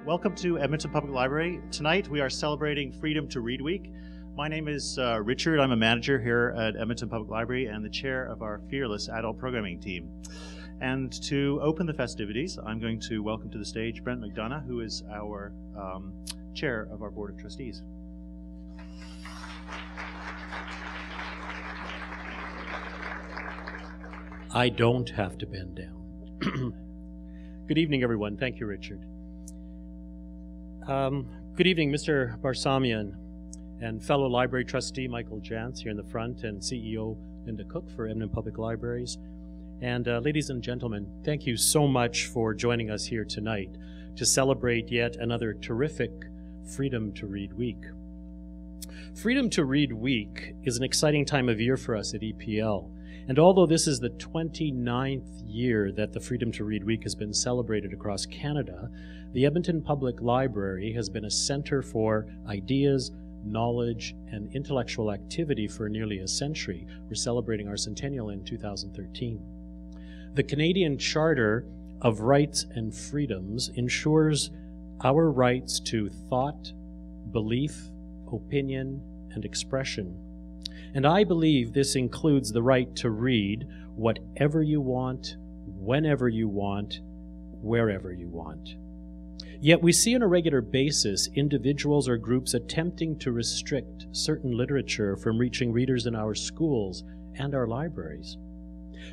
Welcome to Edmonton Public Library. Tonight we are celebrating Freedom to Read Week. My name is Richard. I'm a manager here at Edmonton Public Library and the chair of our fearless adult programming team. And to open the festivities, I'm going to welcome to the stage Brent McDonough, who is our chair of our Board of Trustees. I don't have to bend down. Good evening, everyone. Thank you, Richard. Good evening, Mr. Barsamian and fellow library trustee Michael Jantz here in the front, and CEO Linda Cook for Edmonton Public Libraries. And ladies and gentlemen, thank you so much for joining us here tonight to celebrate yet another terrific Freedom to Read Week. Freedom to Read Week is an exciting time of year for us at EPL. And although this is the 29th year that the Freedom to Read Week has been celebrated across Canada, the Edmonton Public Library has been a center for ideas, knowledge, and intellectual activity for nearly a century. We're celebrating our centennial in 2013. The Canadian Charter of Rights and Freedoms ensures our rights to thought, belief, opinion, and expression. And I believe this includes the right to read whatever you want, whenever you want, wherever you want. Yet we see on a regular basis individuals or groups attempting to restrict certain literature from reaching readers in our schools and our libraries.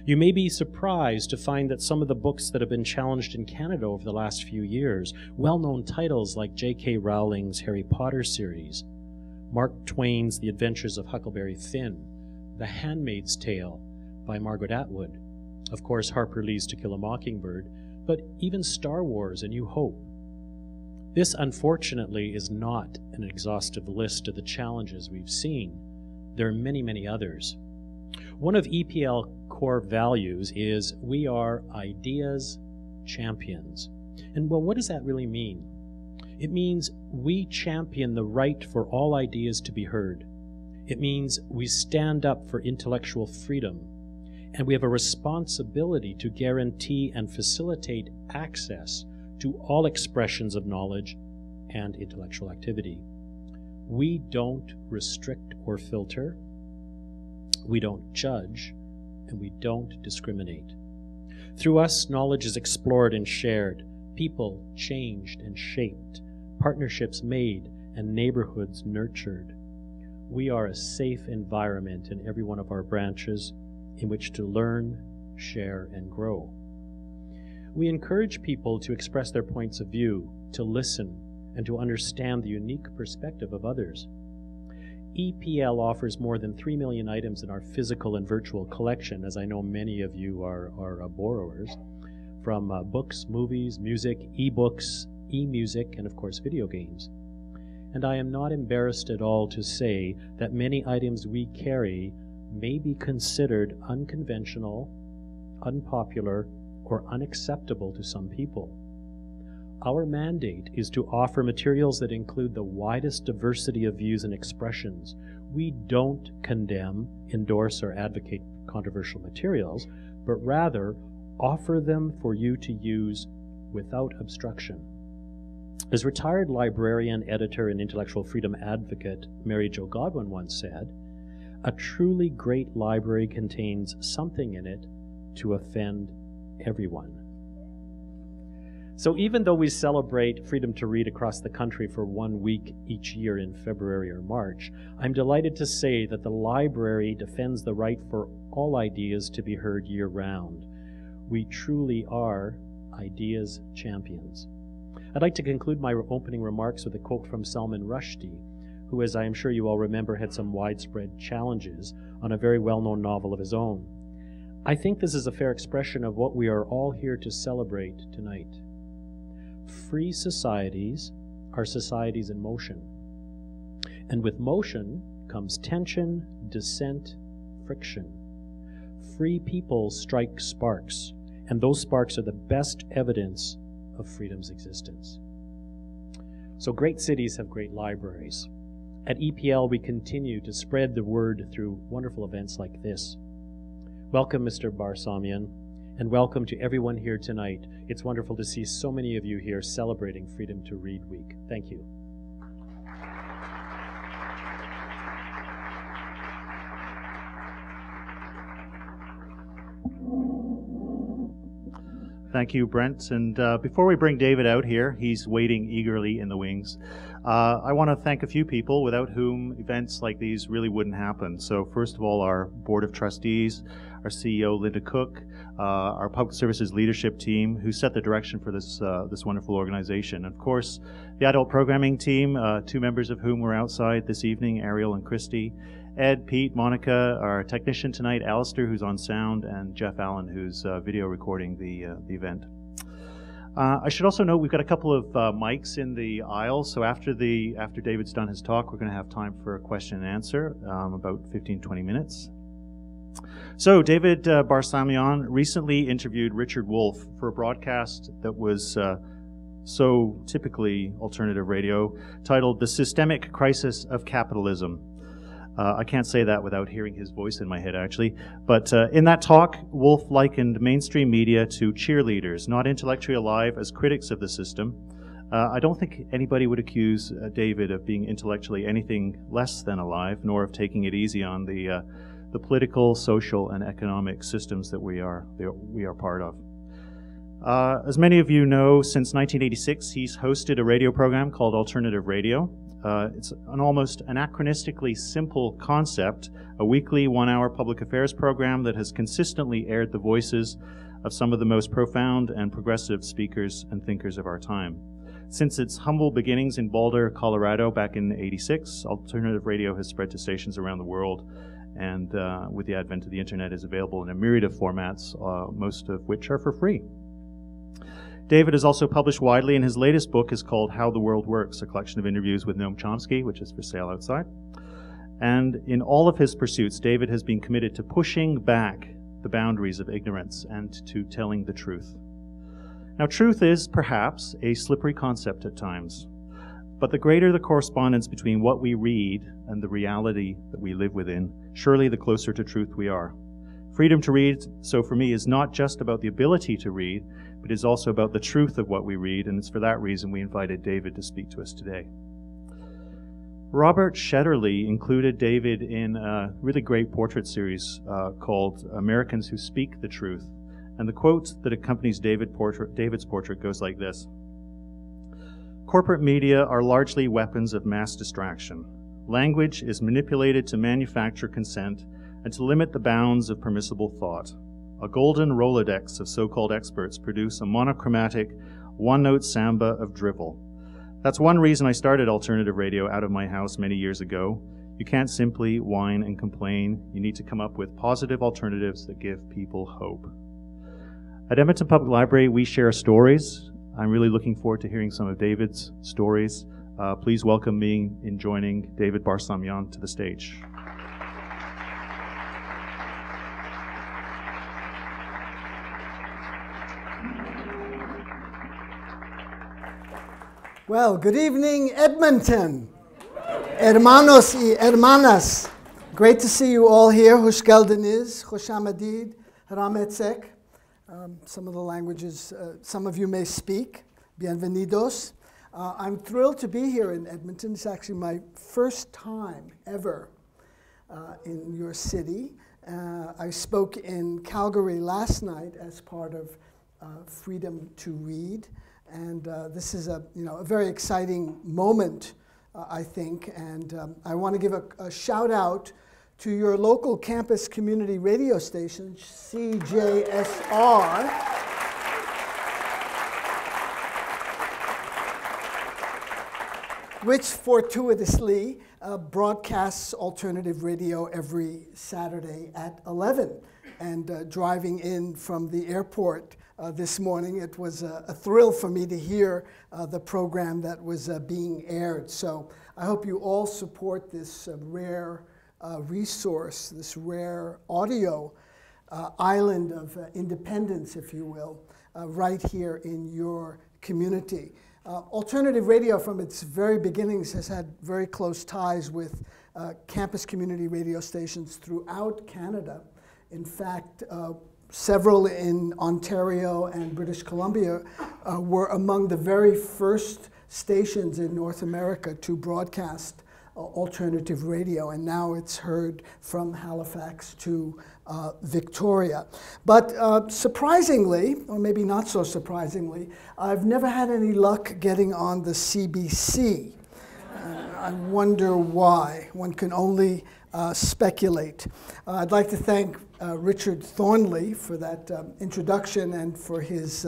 You may be surprised to find that some of the books that have been challenged in Canada over the last few years, well-known titles like J.K. Rowling's Harry Potter series, Mark Twain's The Adventures of Huckleberry Finn, The Handmaid's Tale by Margaret Atwood, of course Harper Lee's To Kill a Mockingbird, but even Star Wars: A New Hope. This, unfortunately, is not an exhaustive list of the challenges we've seen. There are many, many others. One of EPL core values is we are ideas champions. And well, what does that really mean? It means we champion the right for all ideas to be heard. It means we stand up for intellectual freedom, and we have a responsibility to guarantee and facilitate access to all expressions of knowledge and intellectual activity. We don't restrict or filter, we don't judge, and we don't discriminate. Through us, knowledge is explored and shared, people changed and shaped, partnerships made, and neighborhoods nurtured. We are a safe environment in every one of our branches in which to learn, share, and grow. We encourage people to express their points of view, to listen, and to understand the unique perspective of others. EPL offers more than 3 million items in our physical and virtual collection, as I know many of you are borrowers, from books, movies, music, e-books, e-music, and of course video games. And I am not embarrassed at all to say that many items we carry may be considered unconventional, unpopular, or unacceptable to some people. Our mandate is to offer materials that include the widest diversity of views and expressions. We don't condemn, endorse, or advocate controversial materials, but rather offer them for you to use without obstruction. As retired librarian, editor, and intellectual freedom advocate Mary Jo Godwin once said, "A truly great library contains something in it to offend everyone." So even though we celebrate Freedom to Read across the country for 1 week each year in February or March, I'm delighted to say that the library defends the right for all ideas to be heard year-round. We truly are ideas champions. I'd like to conclude my opening remarks with a quote from Salman Rushdie, who, as I am sure you all remember, had some widespread challenges on a very well-known novel of his own. I think this is a fair expression of what we are all here to celebrate tonight. Free societies are societies in motion. And with motion comes tension, dissent, friction. Free people strike sparks, and those sparks are the best evidence of freedom's existence. So great cities have great libraries. At EPL, we continue to spread the word through wonderful events like this. Welcome, Mr. Barsamian, and welcome to everyone here tonight. It's wonderful to see so many of you here celebrating Freedom to Read Week. Thank you. Thank you, Brent. And before we bring David out here, he's waiting eagerly in the wings. I want to thank a few people without whom events like these really wouldn't happen. So first of all, our Board of Trustees, our CEO, Linda Cook, our Public Services Leadership Team, who set the direction for this wonderful organization. And of course, the Adult Programming Team, two members of whom were outside this evening, Ariel and Christy. Ed, Pete, Monica, our technician tonight, Alistair, who's on sound, and Jeff Allen, who's video recording the event. I should also note we've got a couple of mics in the aisle, so after David's done his talk, we're going to have time for a question and answer, about 15-20 minutes. So David Barsamian recently interviewed Richard Wolff for a broadcast that was so typically alternative radio, titled "The Systemic Crisis of Capitalism." I can't say that without hearing his voice in my head, actually. But in that talk, Wolff likened mainstream media to cheerleaders, not intellectually alive, as critics of the system. I don't think anybody would accuse David of being intellectually anything less than alive, nor of taking it easy on the political, social, and economic systems that we are part of. As many of you know, since 1986, he's hosted a radio program called Alternative Radio. It's an almost anachronistically simple concept, a weekly one-hour public affairs program that has consistently aired the voices of some of the most profound and progressive speakers and thinkers of our time. Since its humble beginnings in Boulder, Colorado back in '86, Alternative Radio has spread to stations around the world, and with the advent of the internet is available in a myriad of formats, most of which are for free. David has also published widely, and his latest book is called How the World Works, a collection of interviews with Noam Chomsky, which is for sale outside. And in all of his pursuits, David has been committed to pushing back the boundaries of ignorance and to telling the truth. Now, truth is perhaps a slippery concept at times, but the greater the correspondence between what we read and the reality that we live within, surely the closer to truth we are. Freedom to read, so for me, is not just about the ability to read, but is also about the truth of what we read, and it's for that reason we invited David to speak to us today. Robert Shetterly included David in a really great portrait series called Americans Who Speak the Truth, and the quote that accompanies David's portrait goes like this: "Corporate media are largely weapons of mass distraction. Language is manipulated to manufacture consent and to limit the bounds of permissible thought. A golden Rolodex of so-called experts produce a monochromatic, one-note samba of drivel. That's one reason I started alternative radio out of my house many years ago. You can't simply whine and complain. You need to come up with positive alternatives that give people hope." At Edmonton Public Library, we share stories. I'm really looking forward to hearing some of David's stories. Please welcome me in joining David Barsamian to the stage. Well, good evening, Edmonton. Hermanos y hermanas. Great to see you all here. Hush Geldeniz, Hush Hamadid, Rametzek. Some of the languages some of you may speak. Bienvenidos. I'm thrilled to be here in Edmonton. It's actually my first time ever in your city. I spoke in Calgary last night as part of Freedom to Read. And this is a very exciting moment, I think. And I want to give a shout out to your local campus community radio station, CJSR, which fortuitously broadcasts alternative radio every Saturday at 11. And driving in from the airport this morning, it was a thrill for me to hear the program that was being aired. So I hope you all support this rare resource, this rare audio island of independence, if you will, right here in your community. Alternative radio from its very beginnings has had very close ties with campus community radio stations throughout Canada. In fact, several in Ontario and British Columbia were among the very first stations in North America to broadcast alternative radio, and now it's heard from Halifax to Victoria. But surprisingly, or maybe not so surprisingly, I've never had any luck getting on the CBC. I wonder why. One can only speculate. I'd like to thank Richard Thornley for that introduction and for his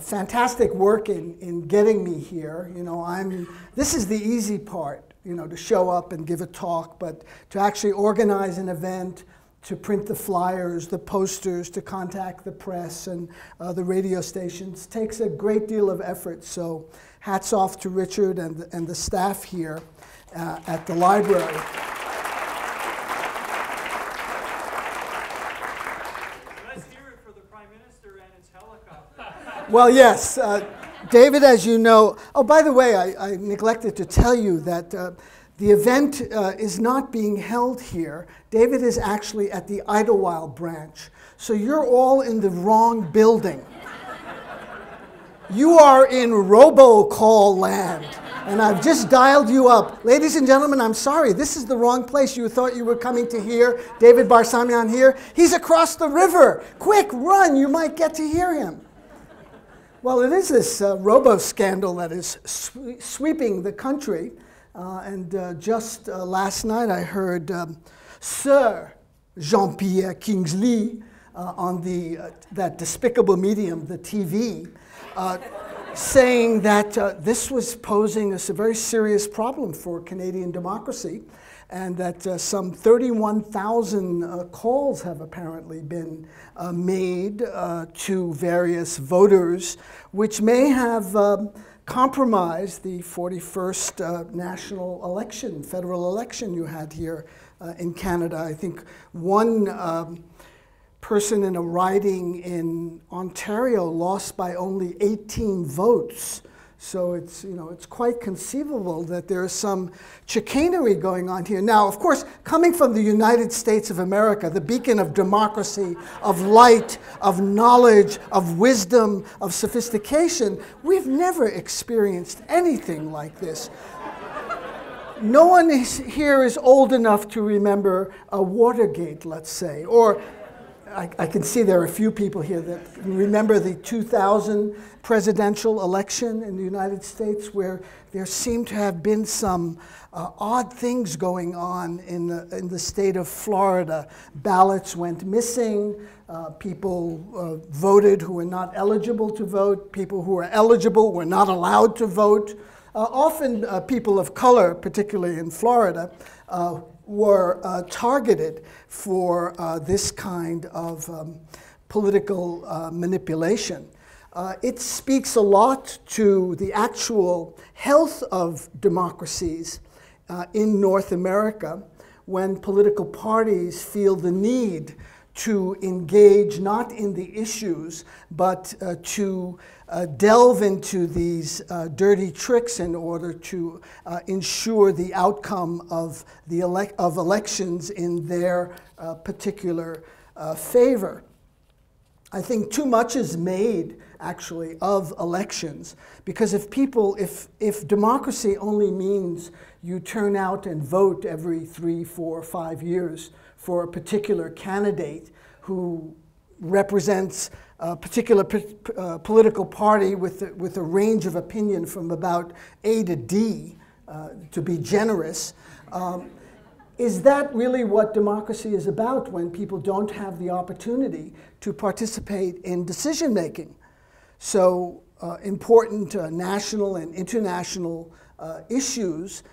fantastic work in getting me here. You know, this is the easy part, you know, to show up and give a talk, but to actually organize an event, to print the flyers, the posters, to contact the press and the radio stations takes a great deal of effort. So hats off to Richard and the staff here at the library. Let's hear it for the Prime Minister and his helicopter. Well, yes. David, as you know, oh, by the way, I neglected to tell you that the event is not being held here. David is actually at the Idlewild branch. So you're all in the wrong building. You are in Robocall land. And I've just dialed you up. Ladies and gentlemen, I'm sorry. This is the wrong place. You thought you were coming to hear David Barsamian here. He's across the river. Quick, run. You might get to hear him. Well, it is this robo-scandal that is sweeping the country. Just last night I heard Sir Jean-Pierre Kingsley on that despicable medium, the TV, saying that this was posing a very serious problem for Canadian democracy, and that some 31,000 calls have apparently been made to various voters, which may have compromised the 41st national election, federal election you had here in Canada. I think one person in a riding in Ontario lost by only 18 votes. So it's, you know, it's quite conceivable that there is some chicanery going on here. Now, of course, coming from the United States of America, the beacon of democracy, of light, of knowledge, of wisdom, of sophistication, we've never experienced anything like this. No one here is old enough to remember a Watergate, let's say, or I can see there are a few people here that remember the 2000 presidential election in the United States, where there seemed to have been some odd things going on in the state of Florida. Ballots went missing, people voted who were not eligible to vote, people who were eligible were not allowed to vote. Often people of color, particularly in Florida, were targeted for this kind of political manipulation. It speaks a lot to the actual health of democracies in North America when political parties feel the need to engage not in the issues, but to delve into these dirty tricks in order to ensure the outcome of elections in their particular favor. I think too much is made, actually, of elections, because if democracy only means you turn out and vote every 3, 4, 5 years for a particular candidate who represents a particular political party with a range of opinion from about A to D, to be generous, is that really what democracy is about when people don't have the opportunity to participate in decision making? So important national and international issues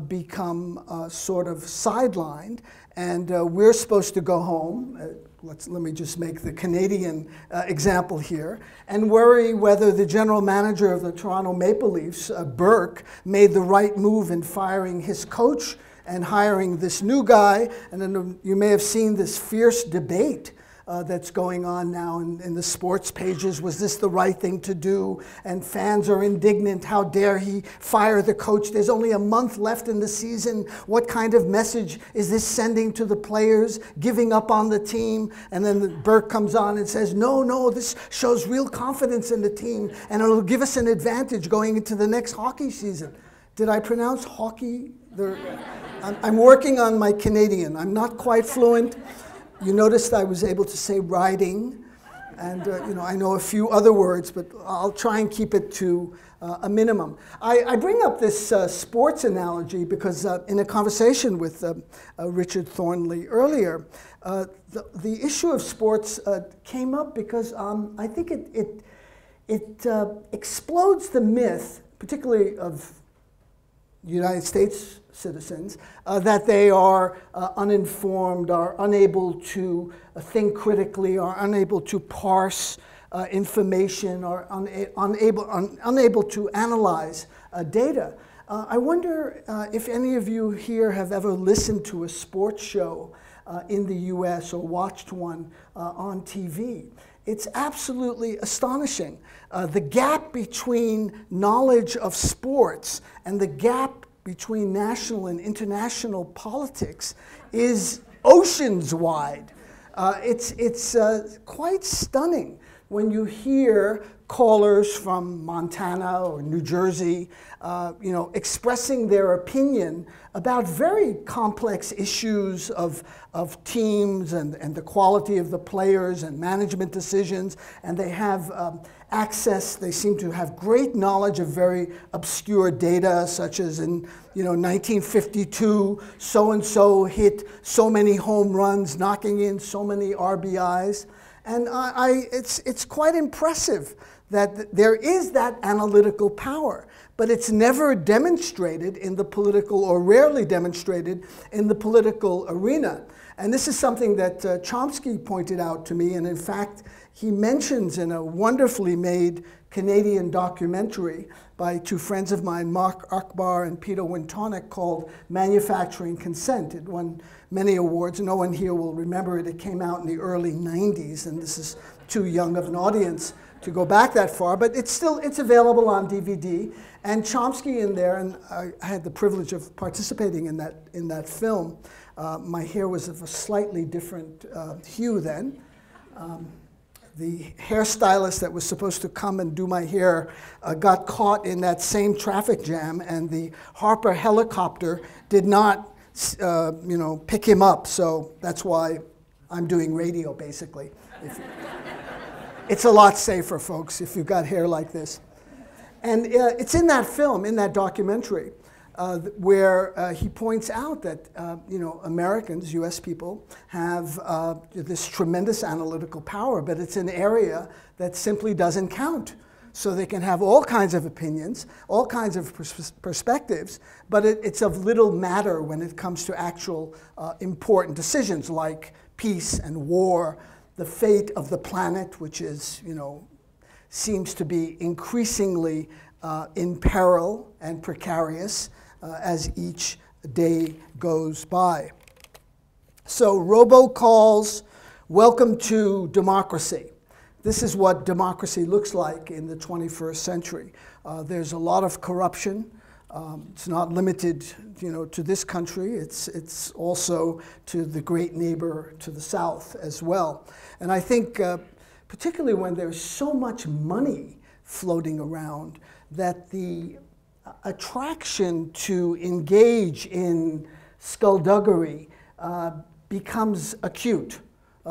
become sort of sidelined, and we're supposed to go home. Let me just make the Canadian example here, and worry whether the general manager of the Toronto Maple Leafs, Burke, made the right move in firing his coach and hiring this new guy. And then you may have seen this fierce debate that's going on now in the sports pages. Was this the right thing to do? And fans are indignant. How dare he fire the coach? There's only a month left in the season. What kind of message is this sending to the players, giving up on the team? And then Burke comes on and says, no, this shows real confidence in the team, and it'll give us an advantage going into the next hockey season. Did I pronounce hockey? I'm working on my Canadian. I'm not quite fluent. You noticed I was able to say riding, and I know a few other words, but I'll try and keep it to a minimum. I bring up this sports analogy because in a conversation with Richard Thornley earlier, the issue of sports came up because I think it explodes the myth, particularly of United States citizens, that they are uninformed, are unable to think critically, are unable to parse information, are unable to analyze data. I wonder if any of you here have ever listened to a sports show in the US or watched one on TV. It's absolutely astonishing. The gap between knowledge of sports and the gap between national and international politics is oceans wide. It's quite stunning when you hear callers from Montana or New Jersey, expressing their opinion about very complex issues of teams and the quality of the players and management decisions, and they have access. They seem to have great knowledge of very obscure data, such as in 1952, so-and-so hit so many home runs, knocking in so many RBIs. And it's quite impressive that there is that analytical power, but it's never demonstrated in the political, or rarely demonstrated in the political arena. And this is something that Chomsky pointed out to me, and in fact, he mentions in a wonderfully made Canadian documentary by two friends of mine, Mark Akbar and Peter Wintonic, called Manufacturing Consent. It won many awards. No one here will remember it. It came out in the early 90s, and this is too young of an audience to go back that far, but it's available on DVD. And Chomsky in there, and I had the privilege of participating in that film. My hair was of a slightly different hue then. The hairstylist that was supposed to come and do my hair got caught in that same traffic jam, and the Harper helicopter did not, pick him up. So that's why I'm doing radio, basically. It's a lot safer, folks, if you've got hair like this. And it's in that film, in that documentary, where he points out that Americans, U.S. people, have this tremendous analytical power, but it's an area that simply doesn't count. So they can have all kinds of opinions, all kinds of perspectives, but it's of little matter when it comes to actual important decisions like peace and war, the fate of the planet, which is, seems to be increasingly in peril and precarious as each day goes by. So robocalls, welcome to democracy. This is what democracy looks like in the 21st century. There's a lot of corruption. It's not limited, to this country. It's also to the great neighbor to the south as well. And I think, particularly when there's so much money floating around, that the attraction to engage in skullduggery becomes acute.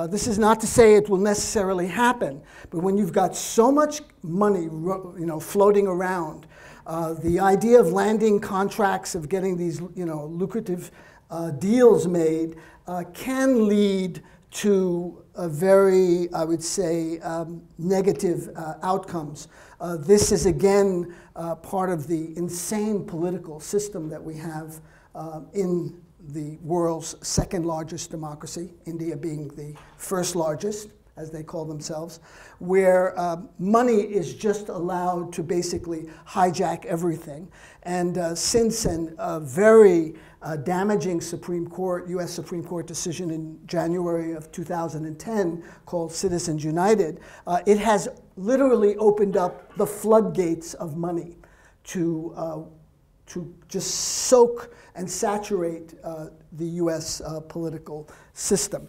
This is not to say it will necessarily happen, but when you've got so much money, floating around, the idea of landing contracts, of getting these, lucrative deals made, can lead to a very, I would say, negative outcomes. This is again part of the insane political system that we have in the world's second largest democracy, India being the first largest, as they call themselves, where money is just allowed to basically hijack everything. And since a very damaging U.S. Supreme Court decision in January of 2010 called Citizens United, it has literally opened up the floodgates of money to just soak and saturate the U.S. Political system.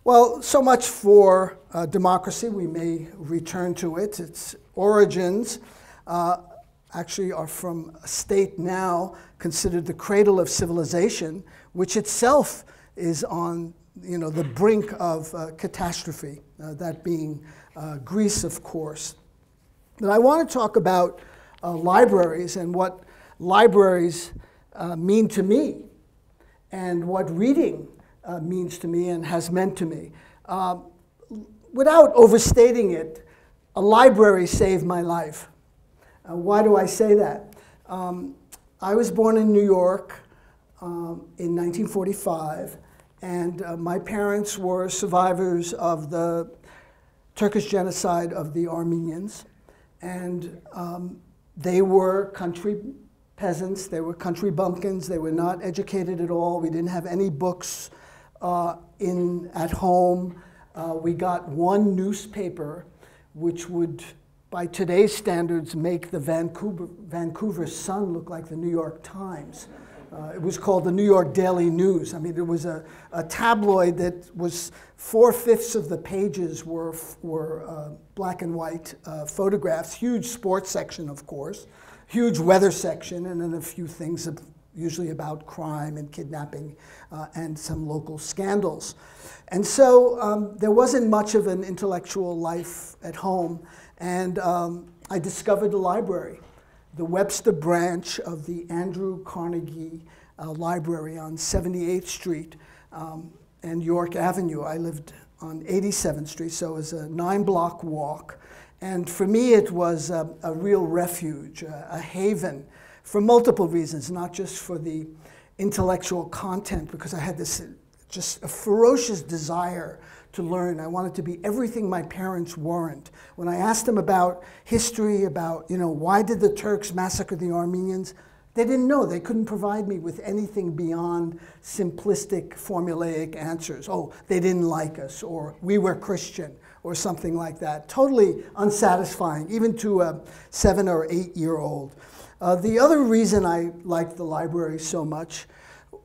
Well, so much for democracy. We may return to it. Its origins actually are from a state now considered the cradle of civilization, which itself is on the brink of catastrophe, that being Greece, of course. But I want to talk about libraries and what libraries mean to me and what reading means to me and has meant to me. Without overstating it, a library saved my life. Why do I say that? I was born in New York in 1945, and my parents were survivors of the Turkish genocide of the Armenians, and they were country peasants, they were country bumpkins, they were not educated at all. We didn't have any books at home. We got one newspaper, which would, by today's standards, make the Vancouver Sun look like the New York Times. It was called the New York Daily News. I mean, it was a tabloid that was 4/5 of the pages were black and white photographs. Huge sports section, of course, huge weather section, and then a few things usually about crime and kidnapping and some local scandals. And so there wasn't much of an intellectual life at home, and I discovered the library, the Webster branch of the Andrew Carnegie Library on 78th Street and York Avenue. I lived on 87th Street, so it was a 9-block walk. And for me, it was a real refuge, a haven, for multiple reasons, not just for the intellectual content, because I had this just a ferocious desire to learn. I wanted to be everything my parents weren't. When I asked them about history, about, why did the Turks massacre the Armenians, they didn't know. They couldn't provide me with anything beyond simplistic, formulaic answers. Oh, they didn't like us, or we were Christian, or something like that. Totally unsatisfying, even to a 7 or 8-year-old. The other reason I liked the library so much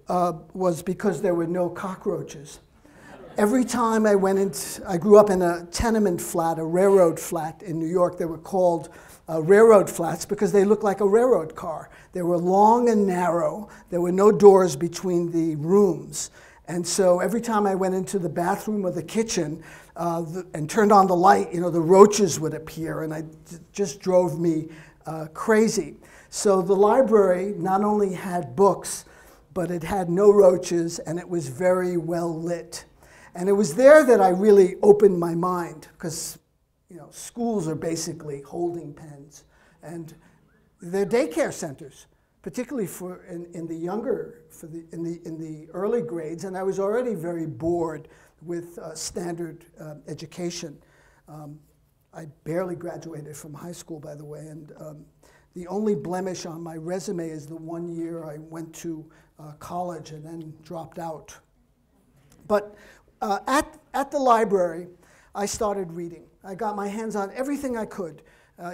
was because there were no cockroaches. Every time I went I grew up in a tenement flat, a railroad flat in New York. They were called railroad flats because they looked like a railroad car. They were long and narrow. There were no doors between the rooms. And so every time I went into the bathroom or the kitchen and turned on the light, the roaches would appear, and it just drove me crazy. So the library not only had books, but it had no roaches, and it was very well lit. And it was there that I really opened my mind, because schools are basically holding pens, and they're daycare centers, particularly in the early grades. And I was already very bored with standard education. I barely graduated from high school, by the way, and the only blemish on my resume is the 1 year I went to college and then dropped out. But at the library, I started reading. I got my hands on everything I could.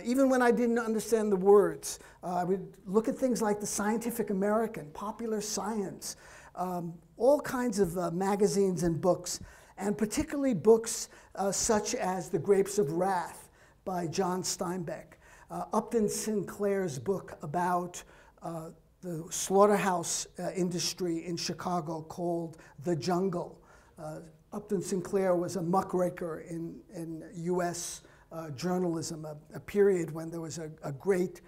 Even when I didn't understand the words, I would look at things like the Scientific American, Popular Science, all kinds of magazines and books, and particularly books such as The Grapes of Wrath by John Steinbeck, Upton Sinclair's book about the slaughterhouse industry in Chicago called The Jungle. Upton Sinclair was a muckraker in U.S. Journalism, a period when there was a great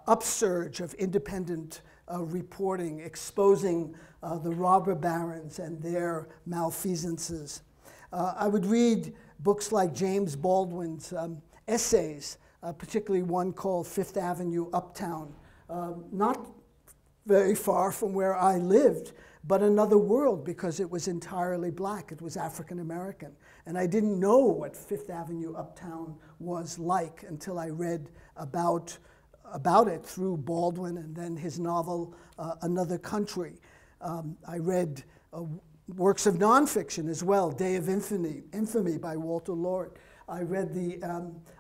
upsurge of independent reporting, exposing the robber barons and their malfeasances. I would read books like James Baldwin's essays, particularly one called Fifth Avenue Uptown, not very far from where I lived, but another world, because it was entirely black. It was African American. And I didn't know what Fifth Avenue Uptown was like until I read about it through Baldwin and then his novel, Another Country. I read works of nonfiction as well, Day of Infamy by Walter Lord. I read the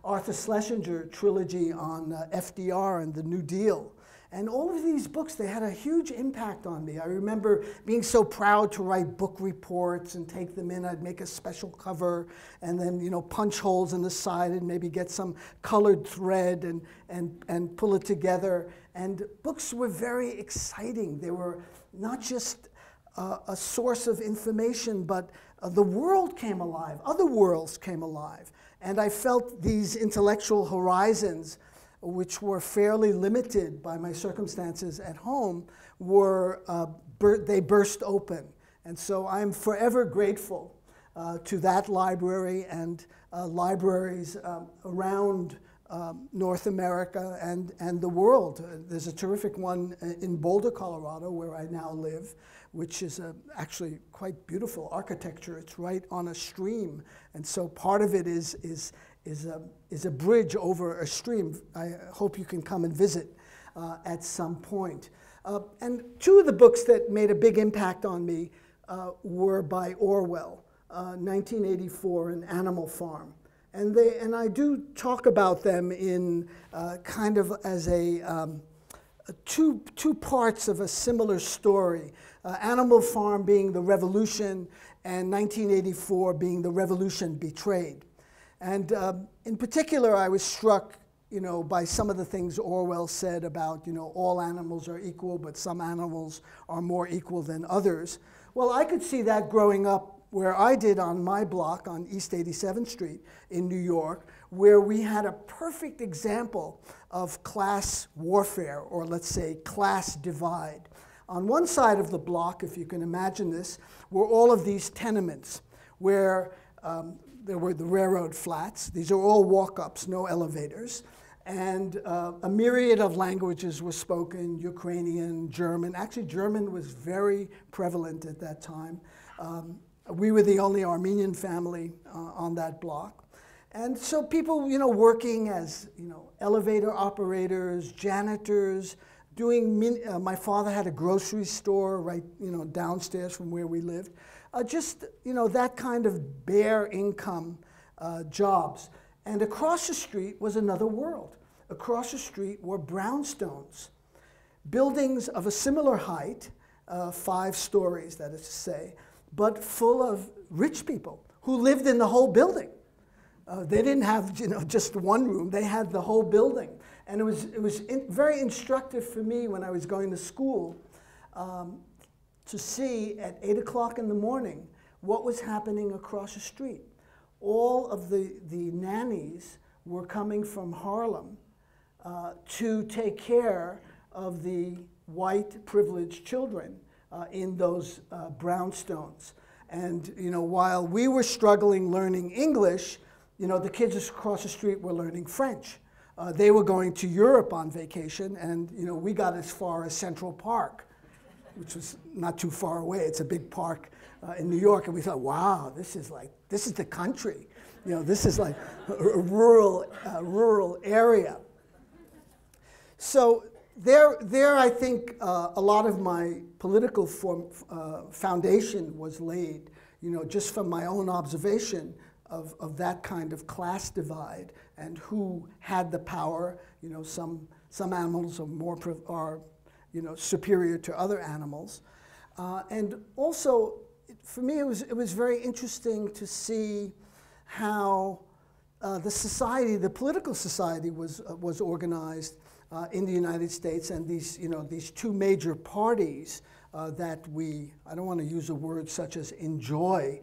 Arthur Schlesinger trilogy on FDR and the New Deal. And all of these books, they had a huge impact on me. I remember being so proud to write book reports and take them in. I'd make a special cover and then, you know, punch holes in the side and maybe get some colored thread and pull it together. And books were very exciting. They were not just a source of information, but the world came alive. Other worlds came alive. And I felt these intellectual horizons, which were fairly limited by my circumstances at home, they burst open. And so I'm forever grateful to that library and libraries around North America and the world. There's a terrific one in Boulder, Colorado, where I now live, which is actually quite beautiful architecture. It's right on a stream, and so part of it is a bridge over a stream. I hope you can come and visit at some point. And two of the books that made a big impact on me were by Orwell, 1984 and Animal Farm. And I do talk about them in kind of as two parts of a similar story. Animal Farm being the revolution, and 1984 being the revolution betrayed. And in particular, I was struck, you know, by some of the things Orwell said about, you know, all animals are equal, but some animals are more equal than others. Well, I could see that growing up where I did on my block on East 87th Street in New York, where we had a perfect example of class warfare, or let's say class divide. On one side of the block, if you can imagine this, were all of these tenements where there were the railroad flats. These are all walk-ups, no elevators. And a myriad of languages were spoken, Ukrainian, German. Actually, German was very prevalent at that time. We were the only Armenian family on that block. And so people, you know, working as, you know, elevator operators, janitors, doing, my father had a grocery store right, you know, downstairs from where we lived. Just, you know, that kind of bare income jobs. And across the street was another world. Across the street were brownstones, buildings of a similar height, 5 stories, that is to say, but full of rich people who lived in the whole building. They didn't have, you know, just one room. They had the whole building. And it was very instructive for me when I was going to school to see at 8 o'clock in the morning what was happening across the street. All of the nannies were coming from Harlem to take care of the white privileged children in those brownstones. And, you know, while we were struggling learning English, you know, the kids across the street were learning French. They were going to Europe on vacation, and, you know, we got as far as Central Park, which was not too far away. It's a big park in New York, and we thought, wow, this is the country. You know, this is like a rural area. So there I think a lot of my political foundation was laid, you know, just from my own observation of that kind of class divide and who had the power. You know, some animals are you know, superior to other animals, and also for me it was very interesting to see how the political society was organized in the United States, and these, you know, these 2 major parties that I don't want to use a word such as enjoy.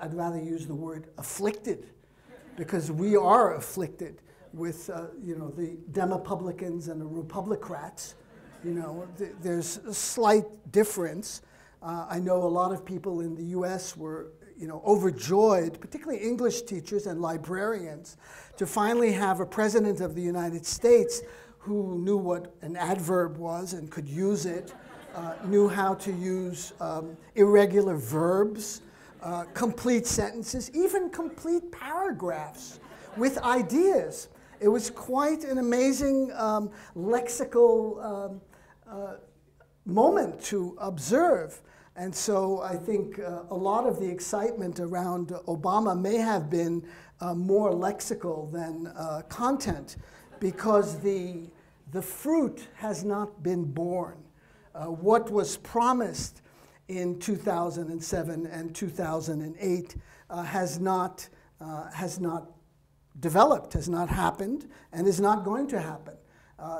I'd rather use the word afflicted, because we are afflicted with, you know, the Demopublicans and the Republicrats. You know, there's a slight difference. I know a lot of people in the U.S. were, you know, overjoyed, particularly English teachers and librarians, to finally have a president of the United States who knew what an adverb was and could use it, knew how to use irregular verbs, complete sentences, even complete paragraphs with ideas. It was quite an amazing lexical moment to observe. And so I think a lot of the excitement around Obama may have been more lexical than content, because the fruit has not been born. What was promised in 2007 and 2008 has not developed, has not happened, and is not going to happen.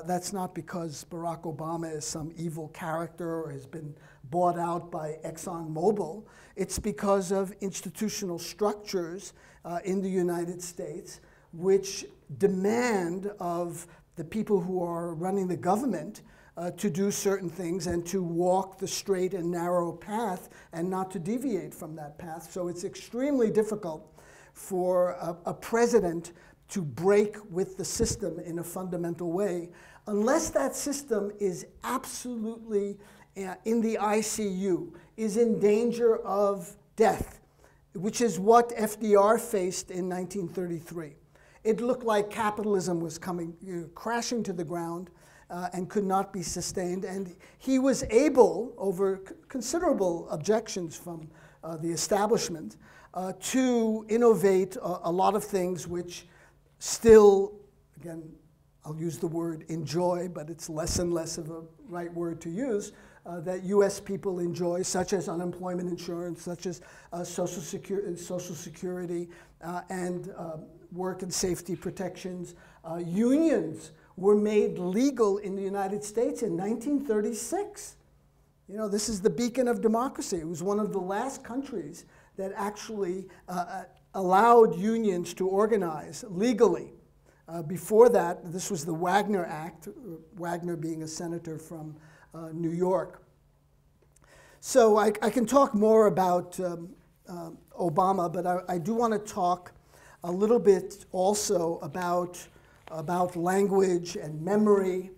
That's not because Barack Obama is some evil character or has been bought out by ExxonMobil. It's because of institutional structures in the United States which demand of the people who are running the government to do certain things and to walk the straight and narrow path and not to deviate from that path. So it's extremely difficult for a president to break with the system in a fundamental way, unless that system is absolutely in the ICU, is in danger of death, which is what FDR faced in 1933. It looked like capitalism was coming, crashing to the ground and could not be sustained. And he was able, over considerable objections from the establishment, to innovate a lot of things which still, again, I'll use the word enjoy, but it's less and less of a right word to use, that US people enjoy, such as unemployment insurance, such as Social Security and work and safety protections. Unions were made legal in the United States in 1936. You know, this is the beacon of democracy. It was one of the last countries that actually allowed unions to organize legally. Before that, this was the Wagner Act, Wagner being a senator from New York. So I can talk more about Obama, but I do want to talk a little bit also about language and memory,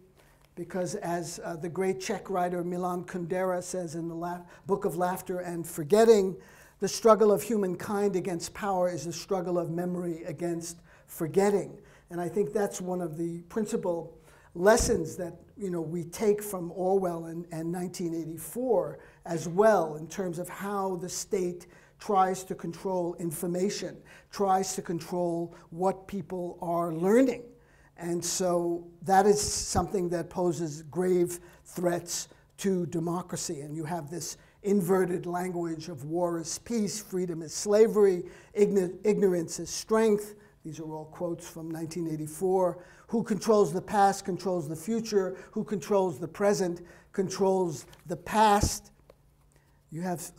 because as the great Czech writer Milan Kundera says in the Book of Laughter and Forgetting, the struggle of humankind against power is a struggle of memory against forgetting. And I think that's one of the principal lessons that we take from Orwell and 1984 as well, in terms of how the state tries to control information, tries to control what people are learning. And so that is something that poses grave threats to democracy. And you have this inverted language of war is peace, freedom is slavery, ignorance is strength. These are all quotes from 1984. Who controls the past controls the future. Who controls the present controls the past. You have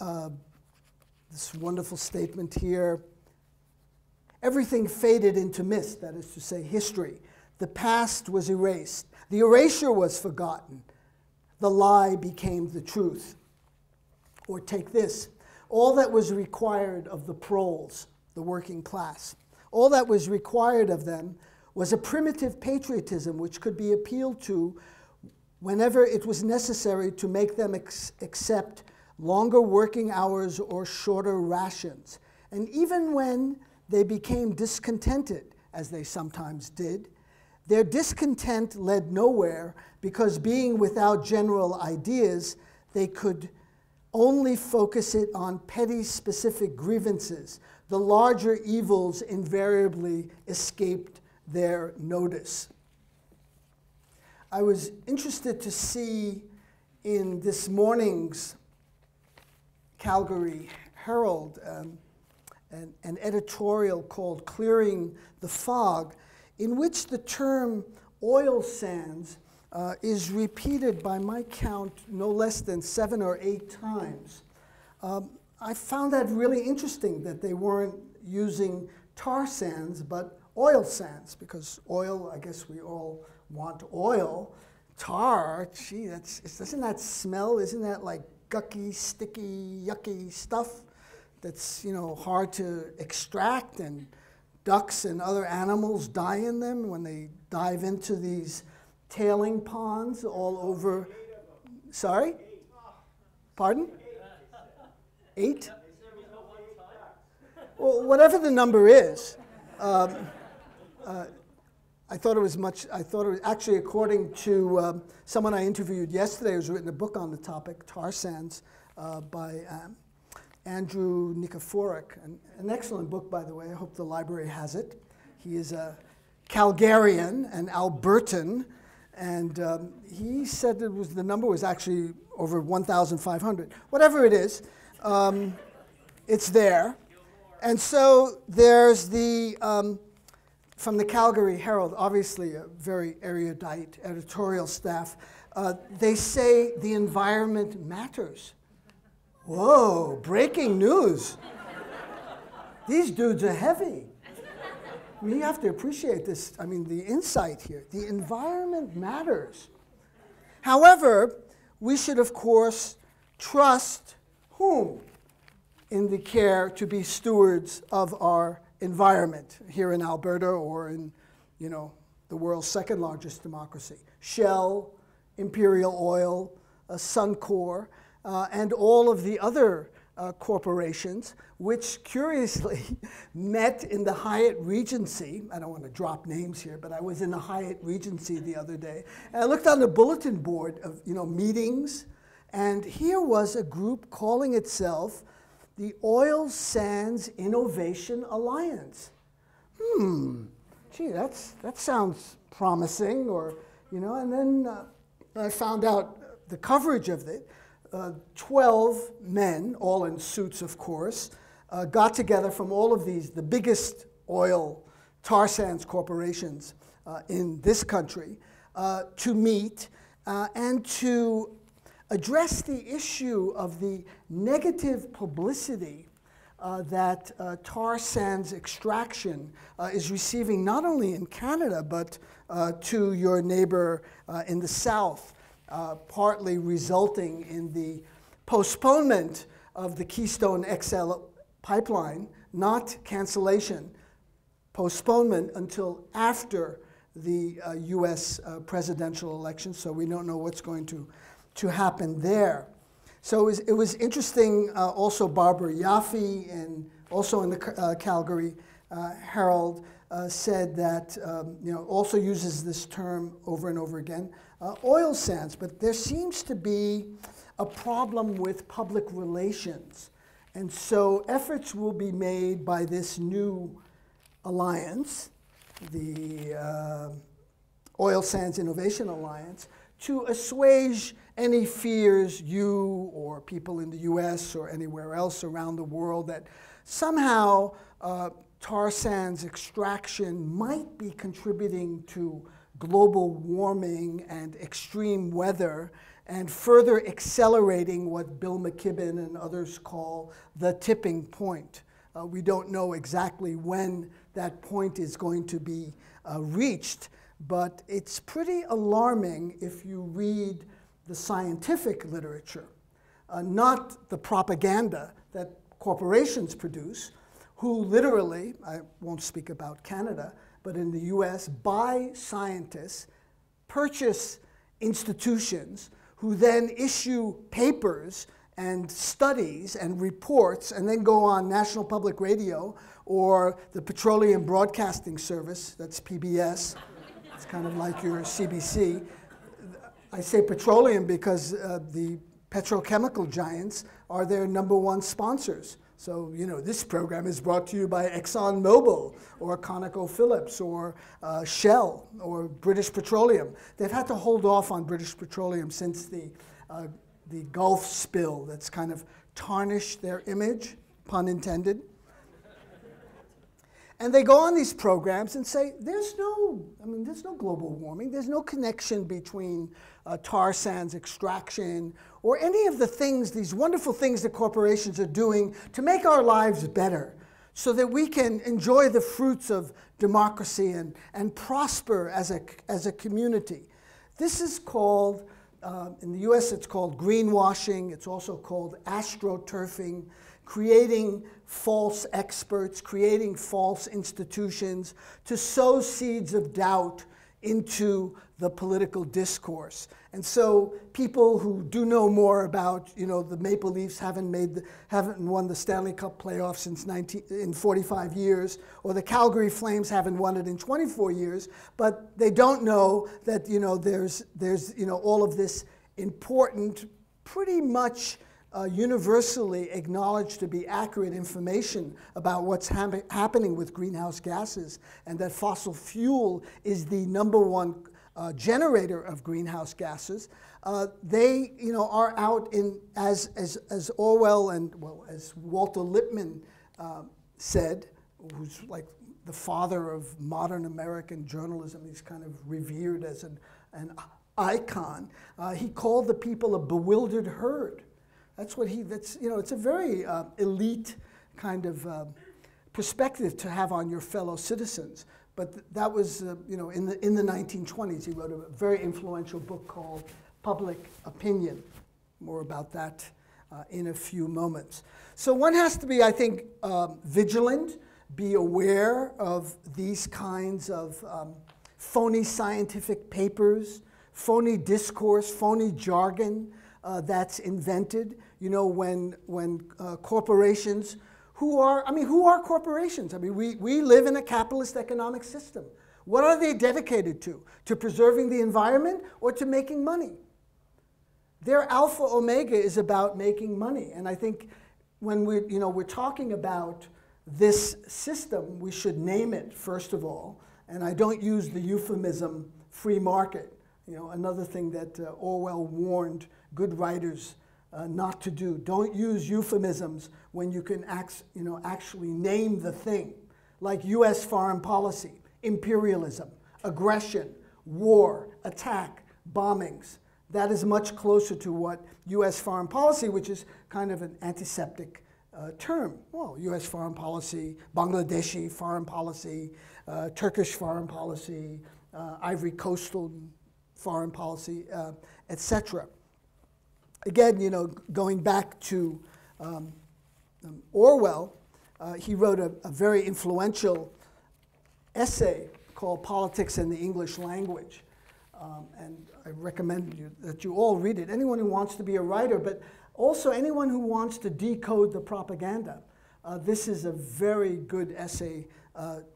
this wonderful statement here. Everything faded into mist, that is to say, history. The past was erased. The erasure was forgotten. The lie became the truth. Or take this, all that was required of the proles, the working class, all that was required of them was a primitive patriotism which could be appealed to whenever it was necessary to make them accept longer working hours or shorter rations. And even when they became discontented, as they sometimes did, their discontent led nowhere, because being without general ideas, they could only focus it on petty specific grievances. The larger evils invariably escaped their notice. I was interested to see in this morning's Calgary Herald an editorial called Clearing the Fog, in which the term oil sands is repeated by my count no less than 7 or 8 times. I found that really interesting, that they weren't using tar sands but oil sands, because oil, I guess we all want oil. Tar, gee, doesn't that smell? Isn't that like gucky, sticky, yucky stuff that's hard to extract, and ducks and other animals die in them when they dive into these tailing ponds all over. Sorry? Pardon? 8? Well, whatever the number is. I I thought it was actually, according to someone I interviewed yesterday who's written a book on the topic, tar sands, by Andrew Nikiforuk, an excellent book, by the way. I hope the library has it. He is a Calgarian, an Albertan, and he said the number was actually over 1,500. Whatever it is, it's there. And so there's from the Calgary Herald, obviously a very erudite editorial staff, they say the environment matters. Whoa, breaking news. These dudes are heavy. I mean, you have to appreciate this, I mean, the insight here. The environment matters. However, we should, of course, trust whom in the care to be stewards of our environment here in Alberta or in, the world's second largest democracy. Shell, Imperial Oil, Suncor, and all of the other corporations, which curiously met in the Hyatt Regency. I don't want to drop names here, but I was in the Hyatt Regency the other day, and I looked on the bulletin board of meetings, and here was a group calling itself the Oil Sands Innovation Alliance. Gee, that sounds promising, and then I found out the coverage of it. 12 men, all in suits, of course, got together from all of the biggest oil tar sands corporations in this country to meet and to address the issue of the negative publicity that tar sands extraction is receiving not only in Canada, but to your neighbor in the south, partly resulting in the postponement of the Keystone XL pipeline, not cancellation, postponement until after the US presidential election, so we don't know what's going to happen there. So it was interesting, also Barbara Yaffe, and also in the Calgary Herald, said that, also uses this term over and over again, oil sands, but there seems to be a problem with public relations. And so efforts will be made by this new alliance, the Oil Sands Innovation Alliance, to assuage any fears you or people in the US or anywhere else around the world that somehow tar sands extraction might be contributing to global warming and extreme weather and further accelerating what Bill McKibben and others call the tipping point. We don't know exactly when that point is going to be reached, but it's pretty alarming if you read the scientific literature, not the propaganda that corporations produce, who literally, I won't speak about Canada, but in the US, buy scientists, purchase institutions, who then issue papers and studies and reports, and then go on National Public Radio or the Petroleum Broadcasting Service, that's PBS. It's kind of like your CBC. I say petroleum because the petrochemical giants are their #1 sponsors. So, this program is brought to you by ExxonMobil or ConocoPhillips or Shell or British Petroleum. They've had to hold off on British Petroleum since the Gulf spill that's kind of tarnished their image, pun intended. And they go on these programs and say, there's no global warming. There's no connection between tar sands extraction or any of the things, these wonderful things that corporations are doing to make our lives better so that we can enjoy the fruits of democracy and prosper as a community. This is called, in the US it's called greenwashing. It's also called astroturfing, creating false experts, creating false institutions to sow seeds of doubt into the political discourse. And so people who do know more about, you know, the Maple Leafs haven't won the Stanley Cup playoffs since 45 years, or the Calgary Flames haven't won it in 24 years, but they don't know that, you know, there's you know, all of this important, pretty much universally acknowledged to be accurate information about what's happening with greenhouse gases, and that fossil fuel is the #1 generator of greenhouse gases. They, you know, are out in, as Orwell and, well, as Walter Lippmann said, who's like the father of modern American journalism. He's kind of revered as an icon. He called the people a bewildered herd. That's what that's, you know, it's a very elite kind of perspective to have on your fellow citizens. But that was, you know, in the 1920s, he wrote a very influential book called Public Opinion. More about that in a few moments. So one has to be, I think, vigilant, be aware of these kinds of phony scientific papers, phony discourse, phony jargon that's invented. You know, when corporations, who are corporations? I mean, we live in a capitalist economic system. What are they dedicated to? To preserving the environment or to making money? Their alpha omega is about making money. And I think when we're talking about this system, we should name it, first of all. And I don't use the euphemism free market. You know, another thing that Orwell warned good writers not to do. Don't use euphemisms when you can actually name the thing, like US foreign policy, imperialism, aggression, war, attack, bombings. That is much closer to what US foreign policy, which is kind of an antiseptic term. Well, US foreign policy, Bangladeshi foreign policy, Turkish foreign policy, Ivory Coastal foreign policy, etc. Again, you know, going back to Orwell, he wrote a very influential essay called Politics in the English Language. And I recommend that you all read it. Anyone who wants to be a writer, but also anyone who wants to decode the propaganda. This is a very good essay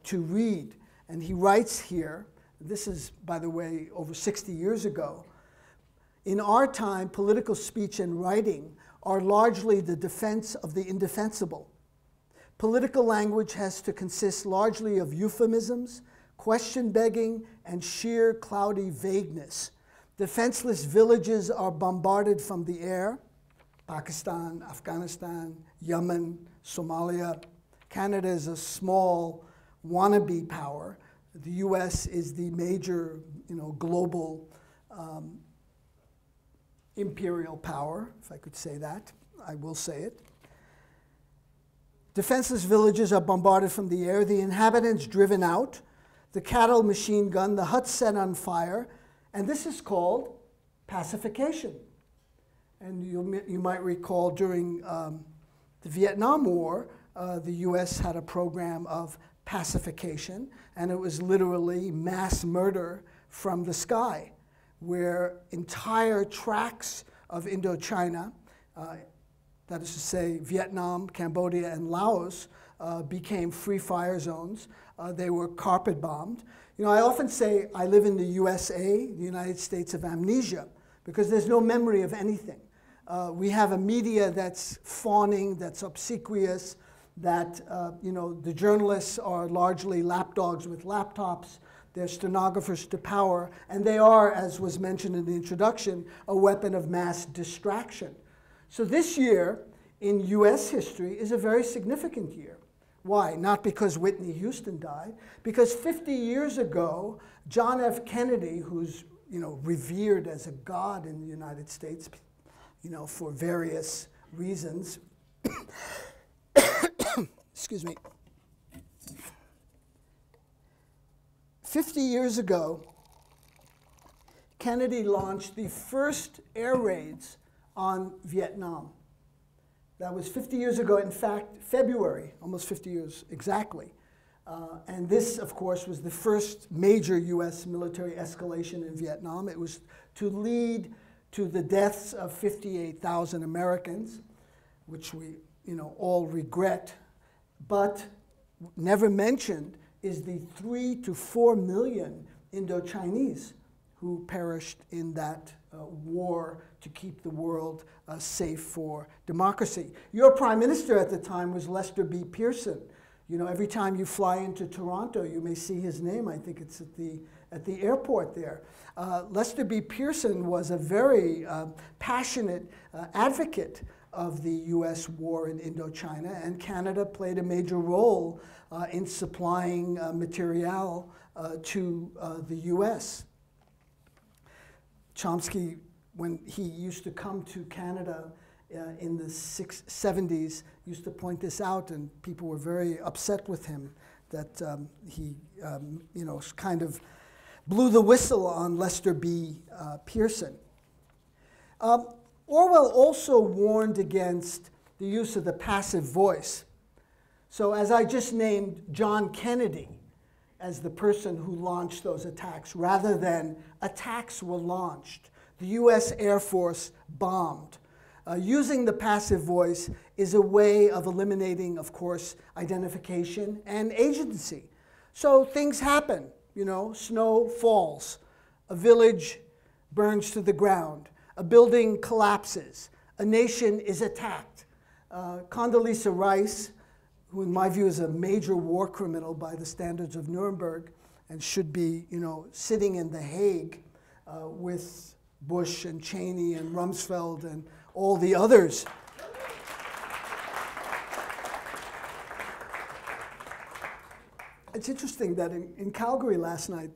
to read. And he writes here, this is, by the way, over 60 years ago, in our time, political speech and writing are largely the defense of the indefensible. Political language has to consist largely of euphemisms, question begging, and sheer cloudy vagueness. Defenseless villages are bombarded from the air. Pakistan, Afghanistan, Yemen, Somalia. Canada is a small wannabe power. The US is the major, you know, global imperial power, if I could say that. I will say it. Defenseless villages are bombarded from the air, the inhabitants driven out, the cattle machine gun, the huts set on fire, and this is called pacification. And you might recall during the Vietnam War, the US had a program of pacification, and it was literally mass murder from the sky, where entire tracts of Indochina, that is to say Vietnam, Cambodia, and Laos, became free fire zones. They were carpet bombed. You know, I often say I live in the USA, the United States of amnesia, because there's no memory of anything. We have a media that's fawning, that's obsequious, that you know, the journalists are largely lapdogs with laptops. They're stenographers to power, and they are, as was mentioned in the introduction, a weapon of mass distraction. So this year in US history is a very significant year. Why? Not because Whitney Houston died, because 50 years ago, John F. Kennedy, who's, you know, revered as a god in the United States, you know, for various reasons. Excuse me. 50 years ago, Kennedy launched the first air raids on Vietnam. That was 50 years ago, in fact, February, almost 50 years exactly. And this, of course, was the first major U.S. military escalation in Vietnam. It was to lead to the deaths of 58,000 Americans, which we all regret, but never mentioned is the 3 to 4 million Indo-Chinese who perished in that war to keep the world safe for democracy. Your prime minister at the time was Lester B. Pearson. Every time you fly into Toronto, you may see his name. I think it's at the airport there. Lester B. Pearson was a very passionate advocate of the U.S. war in Indochina, and Canada played a major role in supplying material to the U.S. Chomsky, when he used to come to Canada in the 70s, used to point this out, and people were very upset with him that he, kind of blew the whistle on Lester B. Pearson. Orwell also warned against the use of the passive voice. So as I just named John Kennedy as the person who launched those attacks, rather than attacks were launched, the US Air Force bombed. Using the passive voice is a way of eliminating, of course, identification and agency. So things happen, snow falls, a village burns to the ground, a building collapses, a nation is attacked. Condoleezza Rice, who in my view is a major war criminal by the standards of Nuremberg and should be, sitting in The Hague with Bush and Cheney and Rumsfeld and all the others. It's interesting that in Calgary last night,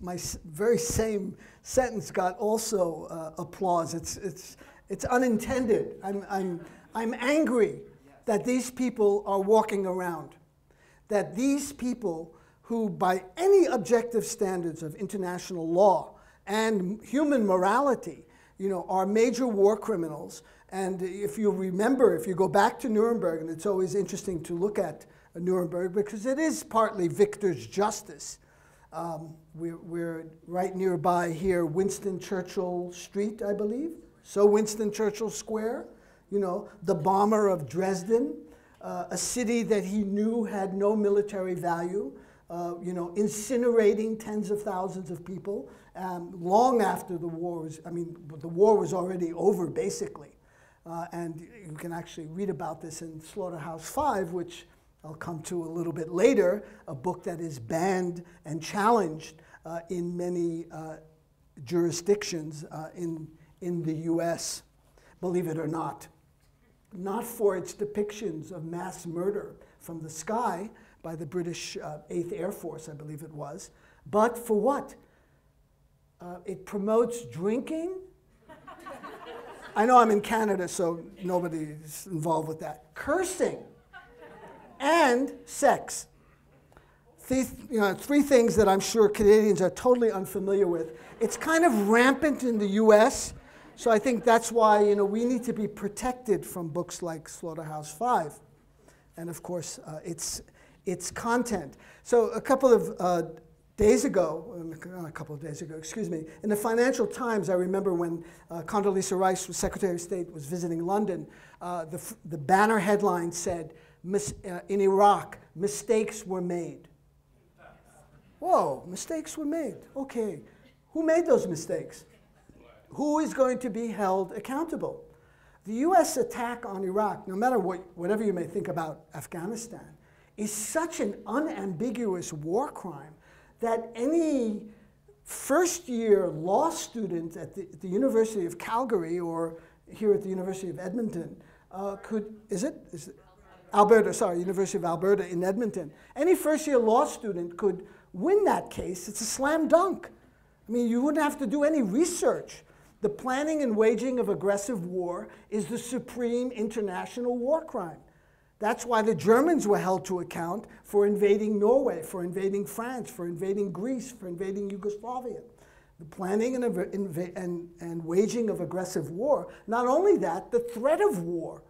my very same sentence got also applause. It's unintended. I'm angry that these people are walking around, that these people who, by any objective standards of international law and human morality, are major war criminals. And if you remember, if you go back to Nuremberg, and it's always interesting to look at Nuremberg because it is partly victor's justice. We're right nearby here, Winston Churchill Street, I believe. So Winston Churchill Square, the bomber of Dresden, a city that he knew had no military value, incinerating tens of thousands of people long after the war was, the war was already over basically. And you can actually read about this in Slaughterhouse 5, which I'll come to a little bit later, a book that is banned and challenged in many jurisdictions in the US, believe it or not. Not for its depictions of mass murder from the sky by the British 8th Air Force, I believe it was, but for what? It promotes drinking. I know I'm in Canada, so nobody's involved with that. Cursing and sex. Three things that I'm sure Canadians are totally unfamiliar with. It's kind of rampant in the US, so I think that's why we need to be protected from books like Slaughterhouse 5, and of course its content. So a couple of days ago, excuse me, in the Financial Times, I remember when Condoleezza Rice, Secretary of State, was visiting London, the banner headline said, in Iraq, mistakes were made. Whoa, mistakes were made. Okay, who made those mistakes? Who is going to be held accountable? The US attack on Iraq, no matter whatever you may think about Afghanistan, is such an unambiguous war crime that any first-year law student at the University of Calgary or here at the University of Edmonton University of Alberta in Edmonton. Any first-year law student could win that case. It's a slam dunk. You wouldn't have to do any research. The planning and waging of aggressive war is the supreme international war crime. That's why the Germans were held to account for invading Norway, for invading France, for invading Greece, for invading Yugoslavia. The planning and waging of aggressive war. Not only that, the threat of war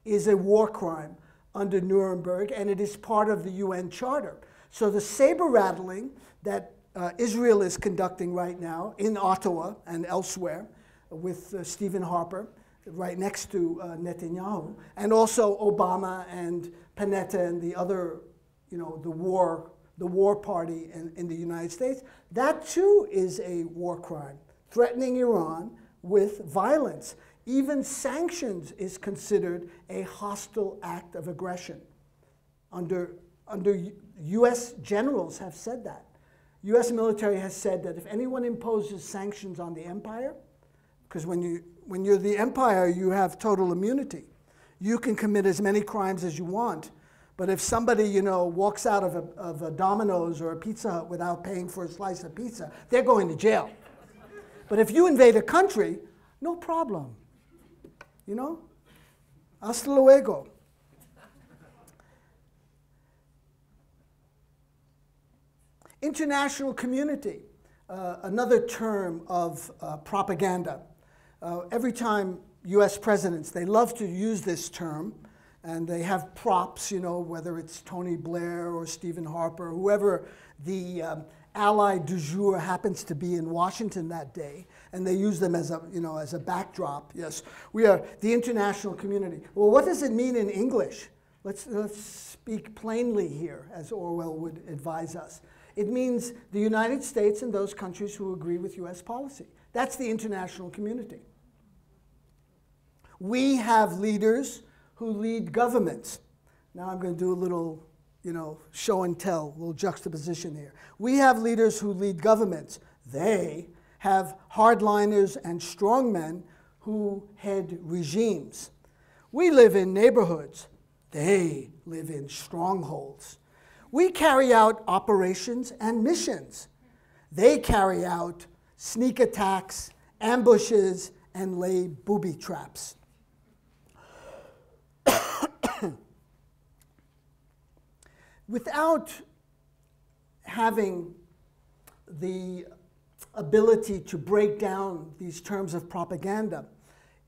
is a war crime under Nuremberg, and it is part of the UN Charter. So the saber rattling that Israel is conducting right now in Ottawa and elsewhere with Stephen Harper right next to Netanyahu, and also Obama and Panetta and the other, the war party in the United States, that too is a war crime, threatening Iran with violence. Even sanctions is considered a hostile act of aggression. Under U.S. generals have said that. U.S. military has said that if anyone imposes sanctions on the empire, because when you're the empire, you have total immunity. You can commit as many crimes as you want, but if somebody, walks out of a Domino's or a Pizza Hut without paying for a slice of pizza, they're going to jail. But if you invade a country, no problem. Hasta luego. International community, another term of propaganda. Every time US presidents, they love to use this term, and they have props, whether it's Tony Blair or Stephen Harper, whoever the ally du jour happens to be in Washington that day, and they use them as a backdrop. Yes, we are the international community. Well, what does it mean in English? Let's speak plainly here, as Orwell would advise us. It means the United States and those countries who agree with US policy. That's the international community. We have leaders who lead governments. Now I'm going to do a little, show and tell, a little juxtaposition here. We have leaders who lead governments. They have hardliners and strongmen who head regimes. We live in neighborhoods. They live in strongholds. We carry out operations and missions. They carry out sneak attacks, ambushes, and lay booby traps. Without having the ability to break down these terms of propaganda,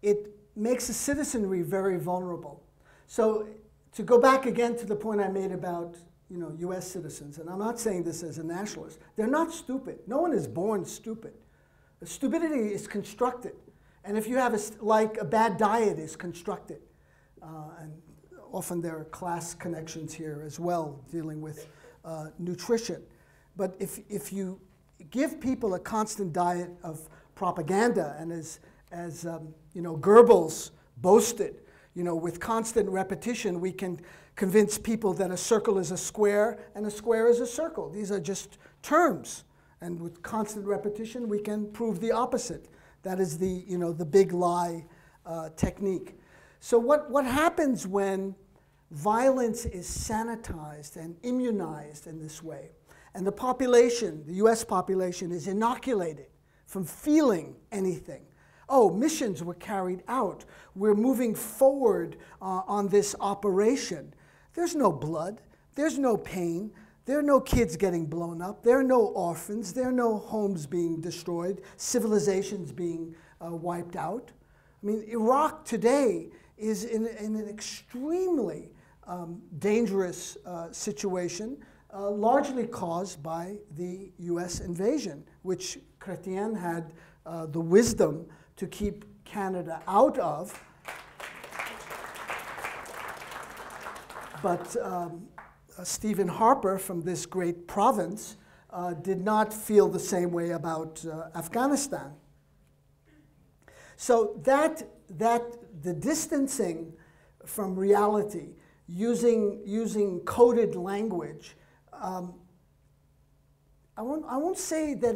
it makes the citizenry very vulnerable. So to go back again to the point I made about US citizens, and I'm not saying this as a nationalist, they're not stupid. No one is born stupid. Stupidity is constructed. And if you have a bad diet is constructed. And often there are class connections here as well, dealing with nutrition. But if you give people a constant diet of propaganda, and as Goebbels boasted, with constant repetition, we can convince people that a circle is a square and a square is a circle. These are just terms. And with constant repetition, we can prove the opposite. That is the big lie technique. So what happens when violence is sanitized and immunized in this way, and the population, the US population, is inoculated from feeling anything? Oh, missions were carried out. We're moving forward on this operation. There's no blood. There's no pain. There are no kids getting blown up. There are no orphans. There are no homes being destroyed, civilizations being wiped out. I mean, Iraq today is in an extremely dangerous situation, largely caused by the US invasion, which Chrétien had the wisdom to keep Canada out of. But Stephen Harper from this great province did not feel the same way about Afghanistan. So that the distancing from reality, using coded language, I won't say that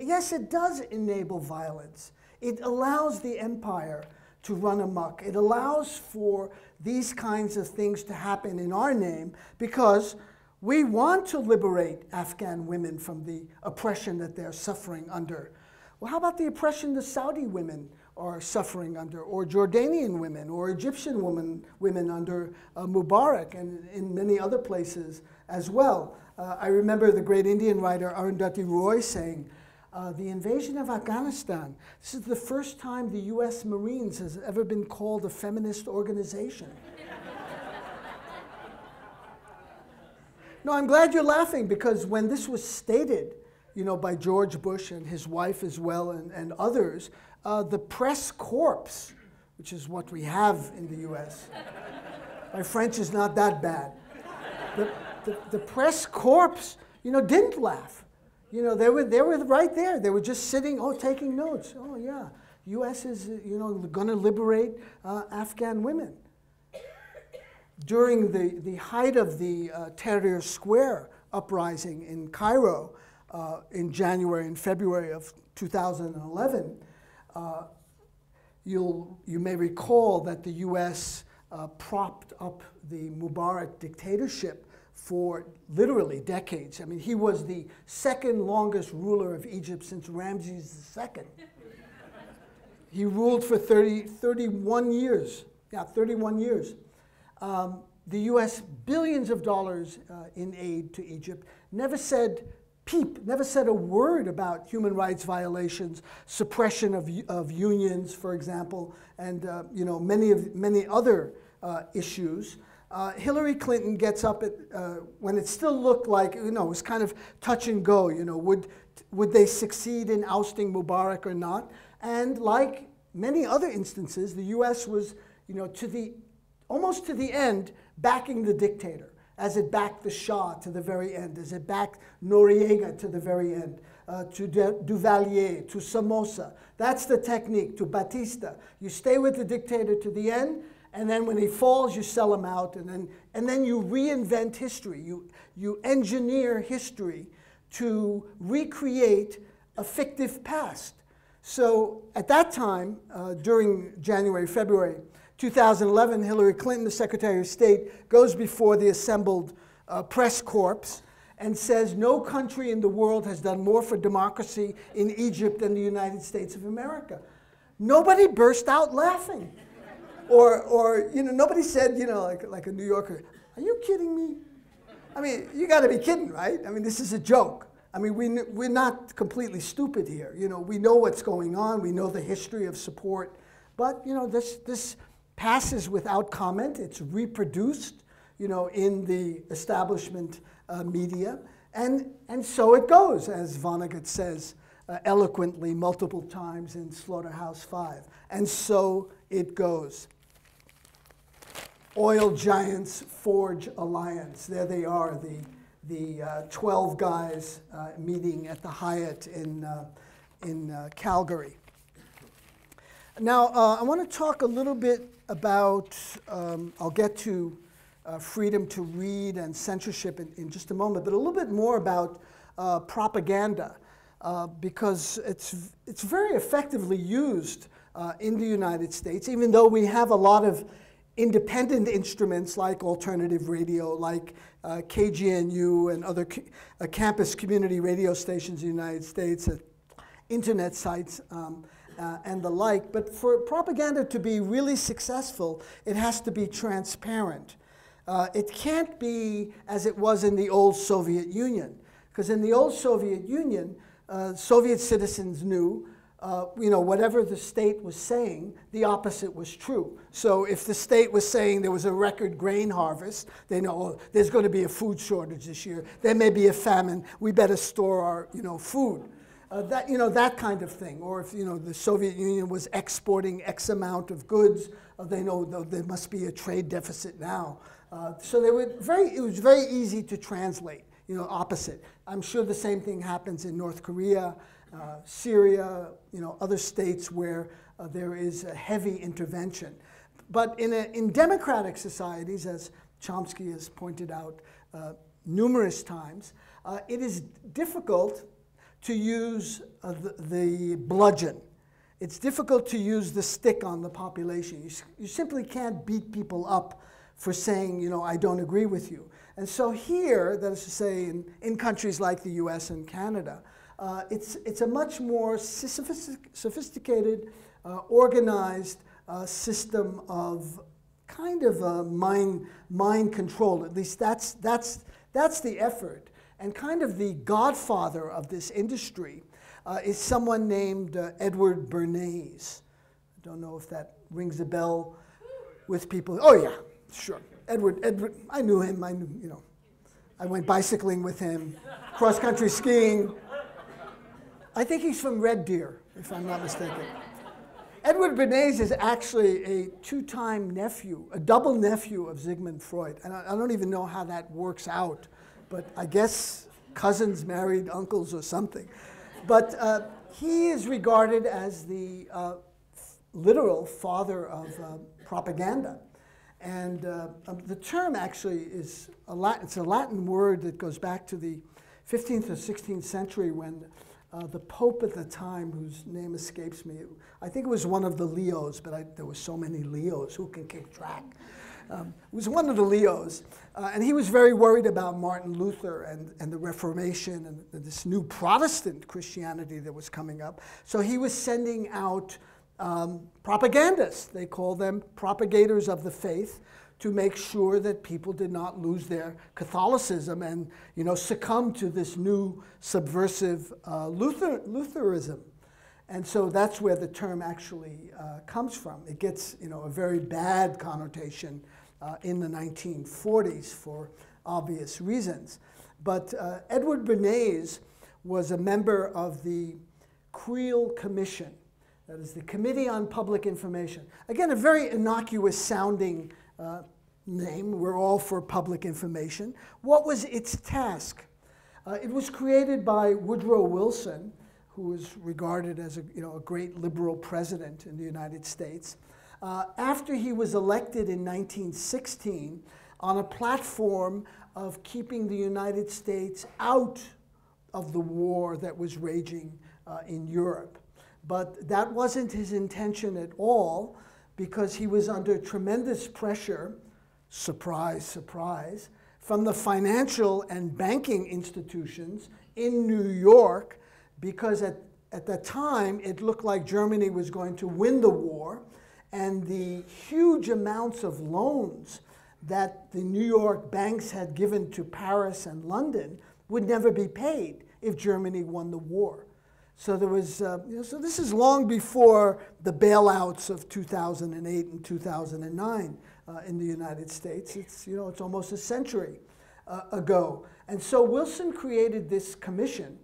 yes, it does enable violence. It allows the empire to run amok. It allows for these kinds of things to happen in our name because we want to liberate Afghan women from the oppression that they're suffering under. Well, how about the oppression the Saudi women are suffering under, or Jordanian women, or Egyptian women under Mubarak, and in many other places as well? I remember the great Indian writer Arundhati Roy saying, the invasion of Afghanistan, this is the first time the US Marines has ever been called a feminist organization. No, I'm glad you're laughing, because when this was stated, you know, by George Bush and his wife as well, and others, the press corps, which is what we have in the U.S. My French is not that bad. The press corps, you know, didn't laugh. You know, they were right there. They were just sitting, taking notes. Oh yeah, U.S. is, you know, going to liberate Afghan women. During the height of the Tahrir Square uprising in Cairo in January and February of 2011, you may recall that the U.S. propped up the Mubarak dictatorship for literally decades. I mean, he was the second longest ruler of Egypt since Ramses II. He ruled for 31 years. Yeah, 31 years. The U.S. billions of dollars in aid to Egypt, never said peep, never said a word about human rights violations, suppression of unions, for example, and you know, many other issues. Hillary Clinton gets up at, when it still looked like, you know, it was kind of touch and go, you know, would they succeed in ousting Mubarak or not? And like many other instances, the U.S. was, you know, almost to the end, backing the dictator, as it backed the Shah to the very end, as it backed Noriega to the very end, to Duvalier, to Somoza. That's the technique, to Batista. You stay with the dictator to the end, and then when he falls, you sell him out, and then you reinvent history. You engineer history to recreate a fictive past. So at that time, during January, February 2011, Hillary Clinton, the Secretary of State, goes before the assembled press corps and says, no country in the world has done more for democracy in Egypt than the United States of America. Nobody burst out laughing. Or you know, nobody said, you know, like a New Yorker, are you kidding me? I mean, you got to be kidding, right? I mean, this is a joke. I mean, we're not completely stupid here. You know, we know what's going on. We know the history of support. But, you know, this passes without comment. It's reproduced, you know, in the establishment media. And so it goes, as Vonnegut says eloquently multiple times in Slaughterhouse-Five. And so it goes. Oil giants forge alliance. There they are, the 12 guys meeting at the Hyatt in Calgary. Now, I want to talk a little bit about, I'll get to freedom to read and censorship in just a moment, but a little bit more about propaganda, because it's very effectively used in the United States, even though we have a lot of independent instruments like alternative radio, like KGNU and other campus community radio stations in the United States, internet sites, and the like. But for propaganda to be really successful, it has to be transparent. It can't be as it was in the old Soviet Union, because in the old Soviet Union, Soviet citizens knew, you know, whatever the state was saying, the opposite was true. So if the state was saying there was a record grain harvest, they know, oh, there's going to be a food shortage this year. There may be a famine. We better store our, you know, food. That, you know, that kind of thing. Or if, you know, the Soviet Union was exporting X amount of goods, they know there must be a trade deficit now. So it was very easy to translate, you know, opposite. I'm sure the same thing happens in North Korea, Syria, you know, other states where there is a heavy intervention. But in democratic societies, as Chomsky has pointed out numerous times, it is difficult to use the bludgeon. It's difficult to use the stick on the population. You simply can't beat people up for saying, you know, I don't agree with you. And so here, that is to say, in countries like the US and Canada, it's a much more sophisticated, organized system of kind of mind control. At least that's the effort. And kind of the godfather of this industry is someone named Edward Bernays. I don't know if that rings a bell with people. Oh yeah, sure. Edward, I knew him. I knew, you know, I went bicycling with him, cross-country skiing. I think he's from Red Deer, if I'm not mistaken. Edward Bernays is actually a two-time nephew, a double nephew of Sigmund Freud. And I don't even know how that works out, but I guess cousins married uncles or something. But he is regarded as the literal father of propaganda. And the term actually is it's a Latin word that goes back to the 15th or 16th century when the Pope at the time, whose name escapes me, I think it was one of the Leos, but there were so many Leos, who can keep track? It was one of the Leos, and he was very worried about Martin Luther and the Reformation and this new Protestant Christianity that was coming up. So he was sending out propagandists, they call them propagators of the faith, to make sure that people did not lose their Catholicism and, you know, succumb to this new subversive Lutheranism. And so that's where the term actually comes from. It gets, you know, a very bad connotation in the 1940s for obvious reasons. But Edward Bernays was a member of the Creel Commission. That is the Committee on Public Information. Again, a very innocuous sounding name. We're all for public information. What was its task? It was created by Woodrow Wilson, who was regarded as a great liberal president in the United States, after he was elected in 1916 on a platform of keeping the United States out of the war that was raging in Europe. But that wasn't his intention at all, because he was under tremendous pressure, surprise, surprise, from the financial and banking institutions in New York, because at that time it looked like Germany was going to win the war, and the huge amounts of loans that the New York banks had given to Paris and London would never be paid if Germany won the war. So there was, so this is long before the bailouts of 2008 and 2009 in the United States. It's, it's almost a century ago. And so Wilson created this commission,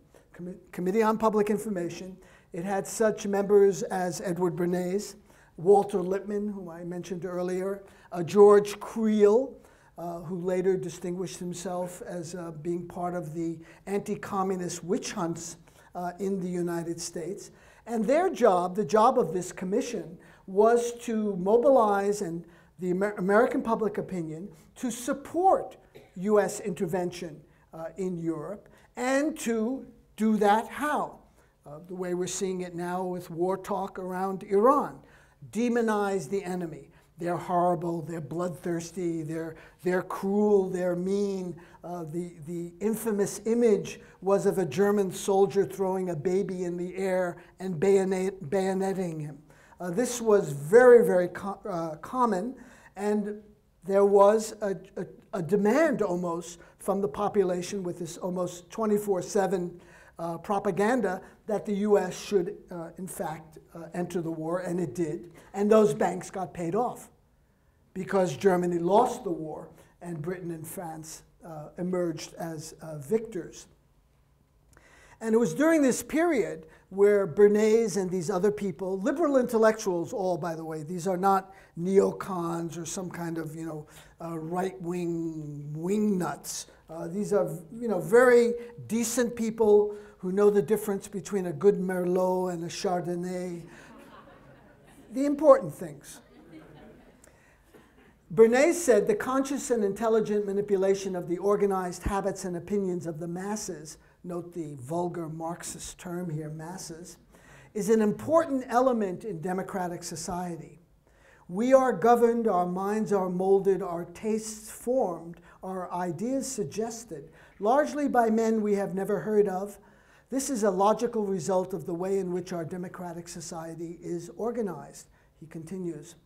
Committee on Public Information. It had such members as Edward Bernays, Walter Lippmann, whom I mentioned earlier, George Creel, who later distinguished himself as being part of the anti-communist witch hunts in the United States. And their job, the job of this commission, was to mobilize the American public opinion to support US intervention in Europe, and to do that how? The way we're seeing it now with war talk around Iran. Demonize the enemy. They're horrible, they're bloodthirsty, they're cruel, they're mean. The infamous image was of a German soldier throwing a baby in the air and bayoneting him. This was very, very common, and there was a demand almost from the population with this almost 24/7 propaganda that the US should, in fact, enter the war, and it did. And those banks got paid off because Germany lost the war and Britain and France emerged as victors. And it was during this period where Bernays and these other people, liberal intellectuals all, by the way, these are not neocons or some kind of, right-wing wingnuts. These are, very decent people who know the difference between a good Merlot and a Chardonnay. The important things. Bernays said the conscious and intelligent manipulation of the organized habits and opinions of the masses, note the vulgar Marxist term here, masses, is an important element in democratic society. We are governed, our minds are molded, our tastes formed, our ideas suggested, largely by men we have never heard of. This is a logical result of the way in which our democratic society is organized. He continues,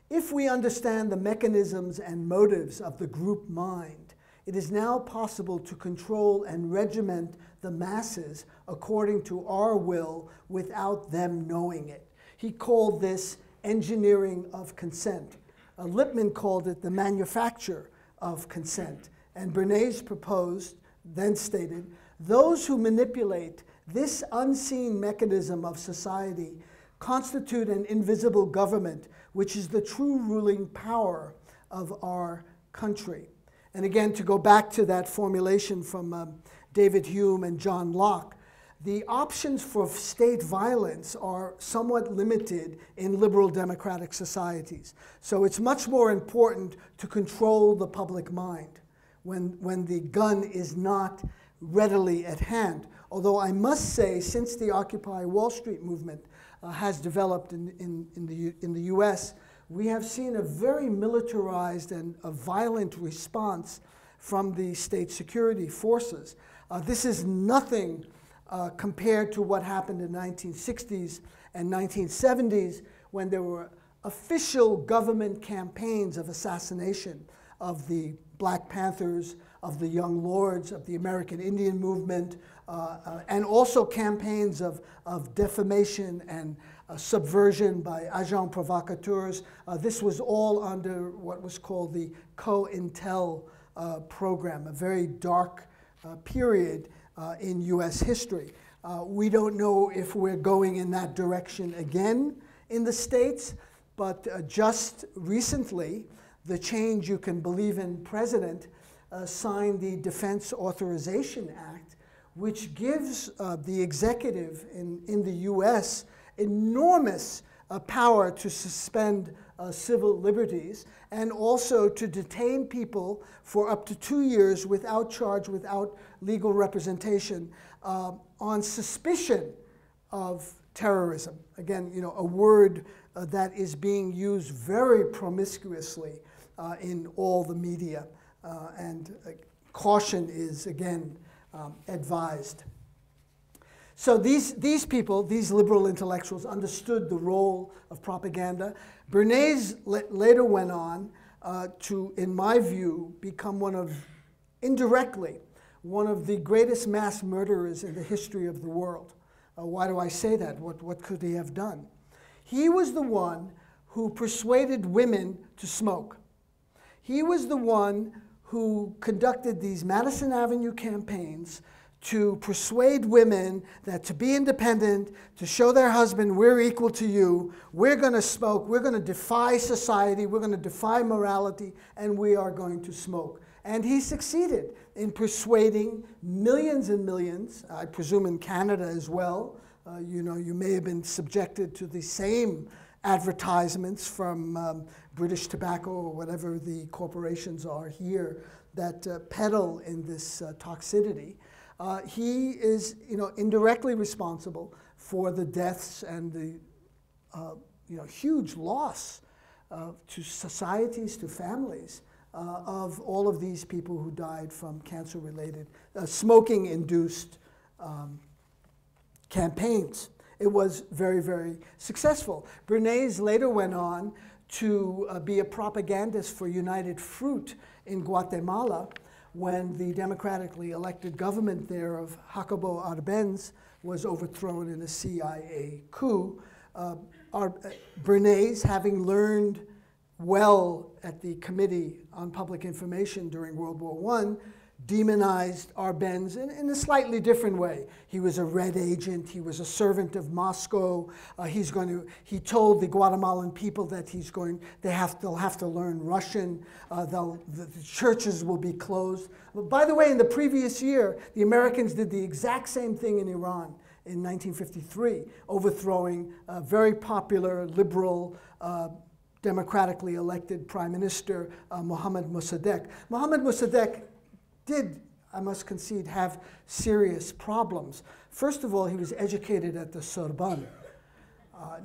if we understand the mechanisms and motives of the group mind, it is now possible to control and regiment the masses according to our will without them knowing it. He called this engineering of consent. Lippmann called it the manufacture of consent. And Bernays proposed, then stated, those who manipulate this unseen mechanism of society constitute an invisible government, which is the true ruling power of our country. And again, to go back to that formulation from David Hume and John Locke, the options for state violence are somewhat limited in liberal democratic societies. So it's much more important to control the public mind when the gun is not readily at hand. Although I must say, since the Occupy Wall Street movement has developed in the US, we have seen a very militarized and a violent response from the state security forces. This is nothing compared to what happened in the 1960s and 1970s, when there were official government campaigns of assassination of the Black Panthers, of the Young Lords, of the American Indian movement, and also campaigns of defamation and subversion by agents provocateurs. This was all under what was called the COINTEL program, a very dark period in US history. We don't know if we're going in that direction again in the States, but just recently, the change you can believe in president signed the Defense Authorization Act, which gives the executive in the US enormous power to suspend civil liberties and also to detain people for up to 2 years without charge, without legal representation, on suspicion of terrorism. Again, you know, a word that is being used very promiscuously in all the media, and caution is, again, advised. So these people, these liberal intellectuals, understood the role of propaganda. Bernays later went on to, in my view, become indirectly, one of the greatest mass murderers in the history of the world. Why do I say that? What could he have done? He was the one who persuaded women to smoke. He was the one who conducted these Madison Avenue campaigns to persuade women that to be independent, to show their husband, we're equal to you, we're going to smoke, we're going to defy society, we're going to defy morality, and we are going to smoke. And he succeeded in persuading millions and millions, I presume in Canada as well. You know, you may have been subjected to the same advertisements from British Tobacco or whatever the corporations are here that peddle in this toxicity. He is, you know, indirectly responsible for the deaths and the, you know, huge loss to societies, to families of all of these people who died from cancer-related, smoking-induced campaigns. It was very, very successful. Bernays later went on to be a propagandist for United Fruit in Guatemala, when the democratically elected government there of Jacobo Arbenz was overthrown in a CIA coup. Bernays, having learned well at the Committee on Public Information during World War I, demonized Arbenz in a slightly different way. He was a red agent. He was a servant of Moscow. He told the Guatemalan people that they'll have to learn Russian. The churches will be closed. But by the way, in the previous year, the Americans did the exact same thing in Iran in 1953, overthrowing a very popular, liberal, democratically elected Prime Minister, Mohammad Mossadegh. Mohammad Mossadegh did, I must concede, have serious problems. First of all, he was educated at the Sorbonne.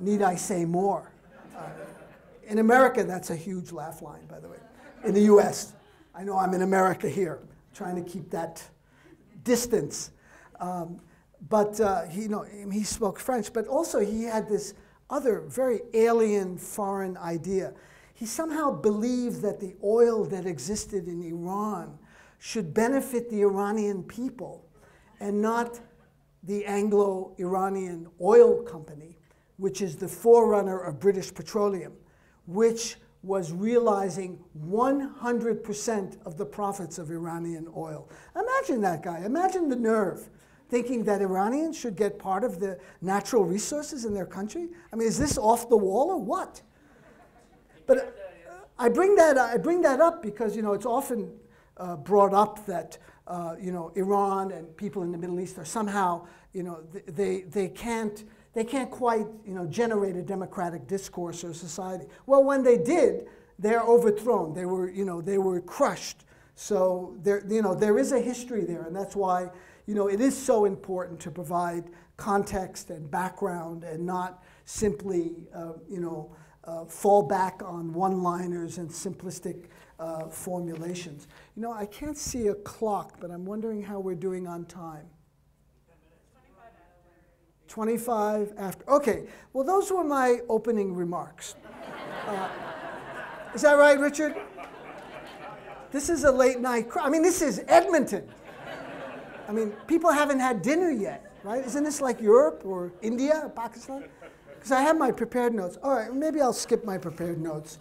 Need I say more? In America, that's a huge laugh line, by the way. In the US, I know I'm in America here, trying to keep that distance. He spoke French, but also he had this other very alien foreign idea. He somehow believed that the oil that existed in Iran should benefit the Iranian people and not the Anglo-Iranian Oil Company, which is the forerunner of British Petroleum, which was realizing 100% of the profits of Iranian oil. Imagine that guy. Imagine the nerve, thinking that Iranians should get part of the natural resources in their country. I mean, is this off the wall or what? But I bring that up because, you know, it's often brought up that, you know, Iran and people in the Middle East are somehow, you know, they can't quite, you know, generate a democratic discourse or society. Well, when they did, they're overthrown. They were, you know, they were crushed. So there, you know, there is a history there, and that's why, you know, it is so important to provide context and background and not simply, you know, fall back on one-liners and simplistic formulations. You know, I can't see a clock, but I'm wondering how we're doing on time. 25 after. Okay, well, those were my opening remarks. Is that right, Richard? This is a late night crowd. I mean, this is Edmonton. I mean, people haven't had dinner yet, right? Isn't this like Europe or India or Pakistan? Because I have my prepared notes. All right, maybe I'll skip my prepared notes.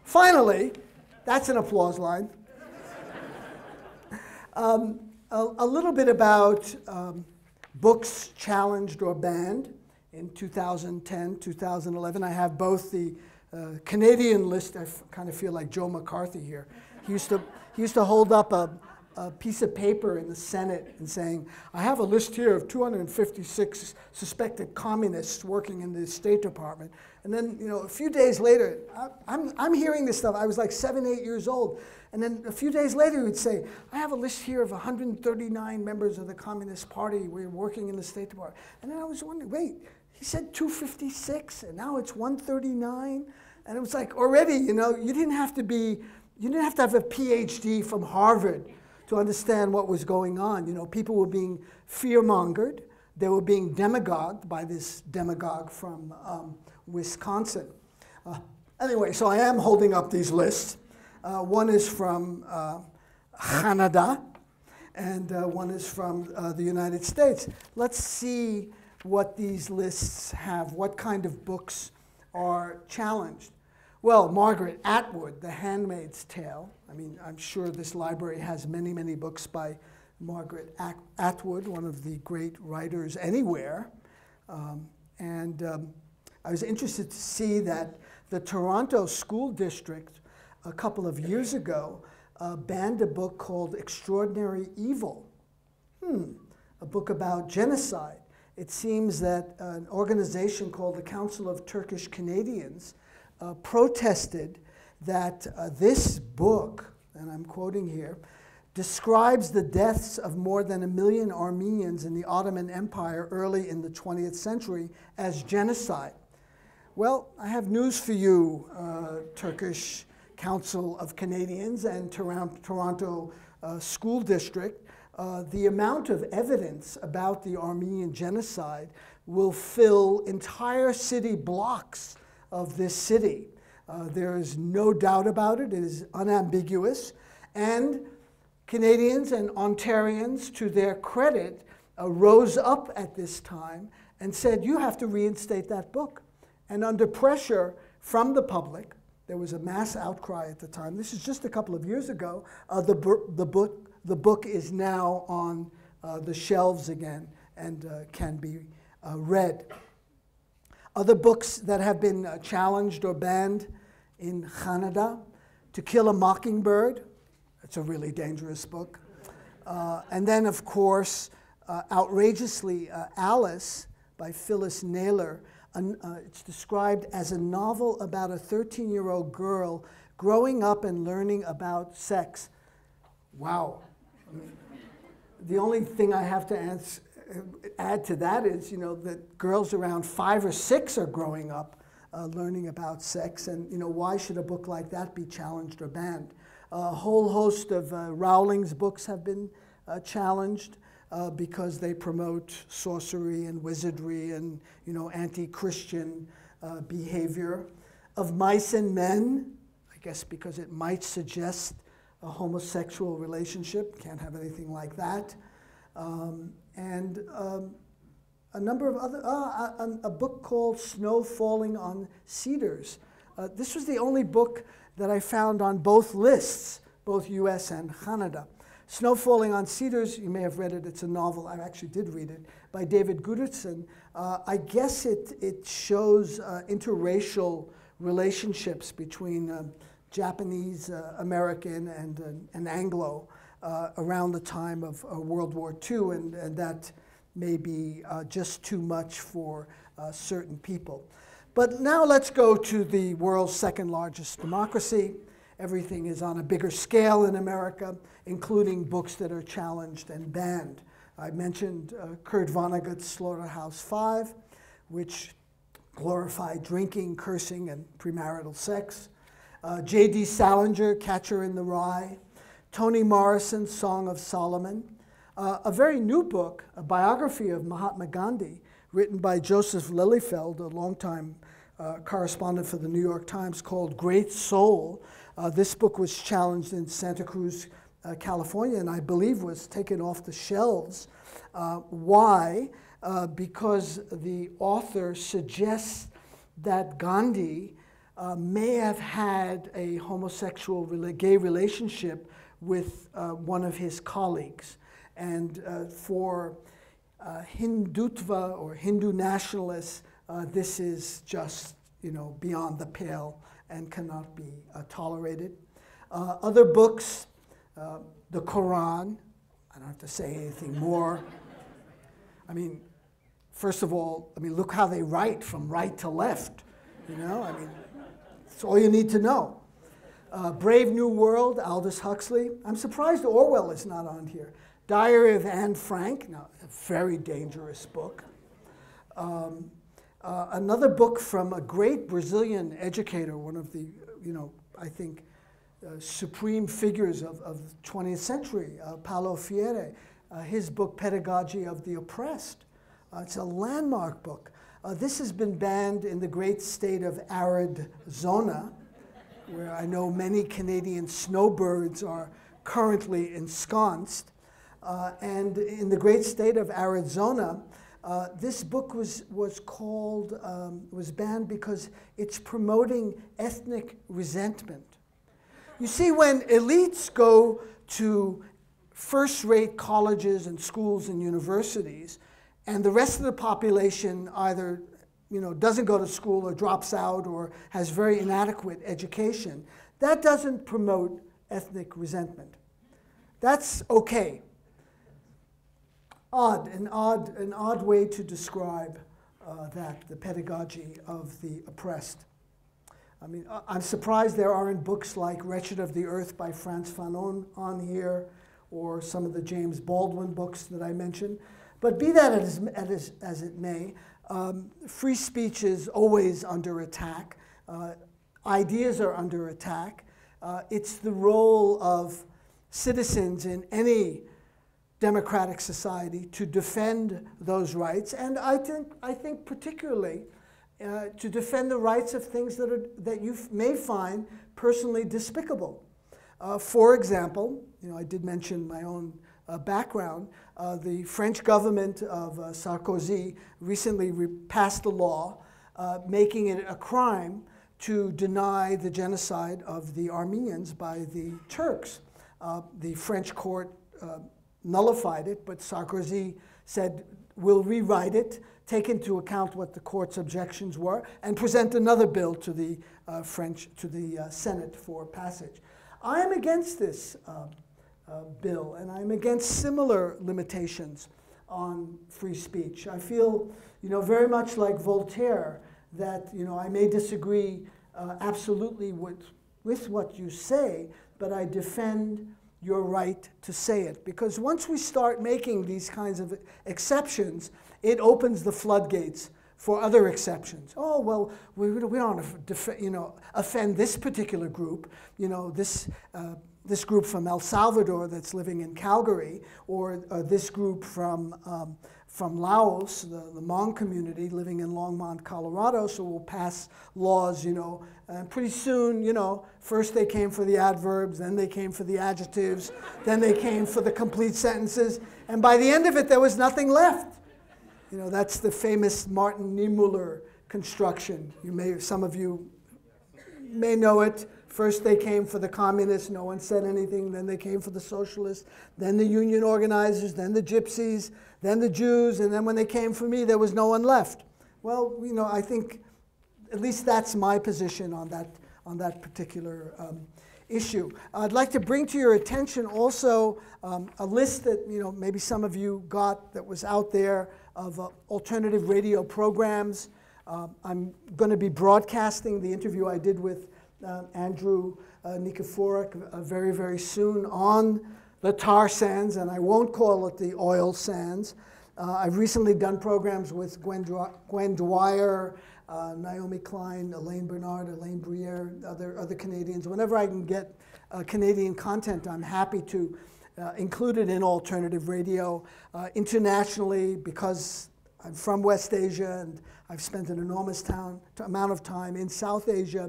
Finally, that's an applause line. A little bit about books challenged or banned in 2010, 2011. I have both the Canadian list. I kind of feel like Joe McCarthy here. He used to hold up a piece of paper in the Senate and saying, I have a list here of 256 suspected communists working in the State Department. And then, you know, a few days later, I'm hearing this stuff. I was like 7, 8 years old. And then a few days later, he would say, I have a list here of 139 members of the Communist Party who are working in the State Department. And then I was wondering, wait, he said 256, and now it's 139? And it was like, already, you know, you didn't have to have a PhD from Harvard to understand what was going on. You know, people were being fear-mongered. They were being demagogued by this demagogue from Wisconsin. Anyway, so I am holding up these lists. One is from Canada, and one is from the United States. Let's see what these lists have, what kind of books are challenged. Well, Margaret Atwood, The Handmaid's Tale. I mean, I'm sure this library has many, many books by Margaret Atwood, one of the great writers anywhere. I was interested to see that the Toronto School District a couple of years ago banned a book called Extraordinary Evil, a book about genocide. It seems that an organization called the Council of Turkish Canadians protested that this book, and I'm quoting here, describes the deaths of more than 1 million Armenians in the Ottoman Empire early in the 20th century as genocide. Well, I have news for you, Turkish Council of Canadians and Toronto School District. The amount of evidence about the Armenian genocide will fill entire city blocks of this city. There is no doubt about it. It is unambiguous. And Canadians and Ontarians, to their credit, rose up at this time and said, you have to reinstate that book. And under pressure from the public, there was a mass outcry at the time. This is just a couple of years ago. The book is now on the shelves again and can be read. Other books that have been challenged or banned in Canada, To Kill a Mockingbird. It's a really dangerous book. And then, of course, outrageously, Alice by Phyllis Naylor. It's described as a novel about a 13-year-old girl growing up and learning about sex. Wow. I mean, the only thing I have to add to that is, you know, that girls around 5 or 6 are growing up learning about sex, and, you know, why should a book like that be challenged or banned? A whole host of Rowling's books have been challenged because they promote sorcery and wizardry and, you know, anti-Christian behavior. Of Mice and Men, I guess because it might suggest a homosexual relationship, can't have anything like that. And a number of other, a book called Snow Falling on Cedars, This was the only book that I found on both lists, both US and Canada. Snow Falling on Cedars, you may have read it, it's a novel, I actually did read it, by David Barsamian. I guess it shows interracial relationships between Japanese American and an Anglo around the time of World War II, and that may be just too much for certain people. But now let's go to the world's second largest democracy. Everything is on a bigger scale in America, including books that are challenged and banned. I mentioned Kurt Vonnegut's Slaughterhouse-Five, which glorified drinking, cursing, and premarital sex. J.D. Salinger, Catcher in the Rye. Toni Morrison's Song of Solomon. A very new book, a biography of Mahatma Gandhi, written by Joseph Liliefeld, a longtime correspondent for the New York Times, called Great Soul. This book was challenged in Santa Cruz, California, and I believe was taken off the shelves. Why? Because the author suggests that Gandhi may have had a homosexual, gay relationship with one of his colleagues. And for Hindutva or Hindu nationalists, this is just, beyond the pale and cannot be tolerated. Other books, the Quran, I don't have to say anything more. I mean, first of all, look how they write from right to left, that's all you need to know. Brave New World, Aldous Huxley. I'm surprised Orwell is not on here. Diary of Anne Frank, now, a very dangerous book. Another book from a great Brazilian educator, one of the, I think, supreme figures of the 20th century, Paulo Freire. His book, Pedagogy of the Oppressed. It's a landmark book. This has been banned in the great state of Arizona, where I know many Canadian snowbirds are currently ensconced. And in the great state of Arizona, this book was banned because it's promoting ethnic resentment. You see, when elites go to first-rate colleges and schools and universities, and the rest of the population either doesn't go to school or drops out or has very inadequate education, that doesn't promote ethnic resentment. That's okay. An odd way to describe that, the pedagogy of the oppressed. I'm surprised there aren't books like Wretched of the Earth by Frantz Fanon on here, or some of the James Baldwin books that I mentioned. But be that as it may, free speech is always under attack. Ideas are under attack. It's the role of citizens in any democratic society to defend those rights, and I think particularly to defend the rights of things that you may find personally despicable. For example, I did mention my own background. The French government of Sarkozy recently passed a law making it a crime to deny the genocide of the Armenians by the Turks. The French court nullified it, but Sarkozy said, we'll rewrite it, take into account what the court's objections were, and present another bill to the Senate for passage. I am against this bill, and I'm against similar limitations on free speech. I feel, very much like Voltaire, that, I may disagree absolutely with what you say, but I defend your right to say it. Because once we start making these kinds of exceptions, it opens the floodgates for other exceptions. Oh, well, we don't want to offend this particular group, this group from El Salvador that's living in Calgary, or this group from Laos, the Hmong community living in Longmont, Colorado, so we'll pass laws, and pretty soon, first they came for the adverbs, then they came for the adjectives, then they came for the complete sentences, and by the end of it, there was nothing left. That's the famous Martin Niemöller construction. Some of you may know it. First they came for the communists, no one said anything. Then they came for the socialists, then the union organizers, then the gypsies, then the Jews, and then when they came for me, there was no one left. Well, you know, I think at least that's my position on that particular issue. I'd like to bring to your attention also a list that, you know, maybe some of you got that was out there of alternative radio programs. I'm going to be broadcasting the interview I did with Andrew Nikiforuk very, very soon on the tar sands, and I won't call it the oil sands. I've recently done programs with Gwen Dwyer, Naomi Klein, Elaine Bernard, Elaine Briere, other Canadians. Whenever I can get Canadian content, I'm happy to include it in alternative radio. Internationally, because I'm from West Asia and I've spent an enormous amount of time in South Asia,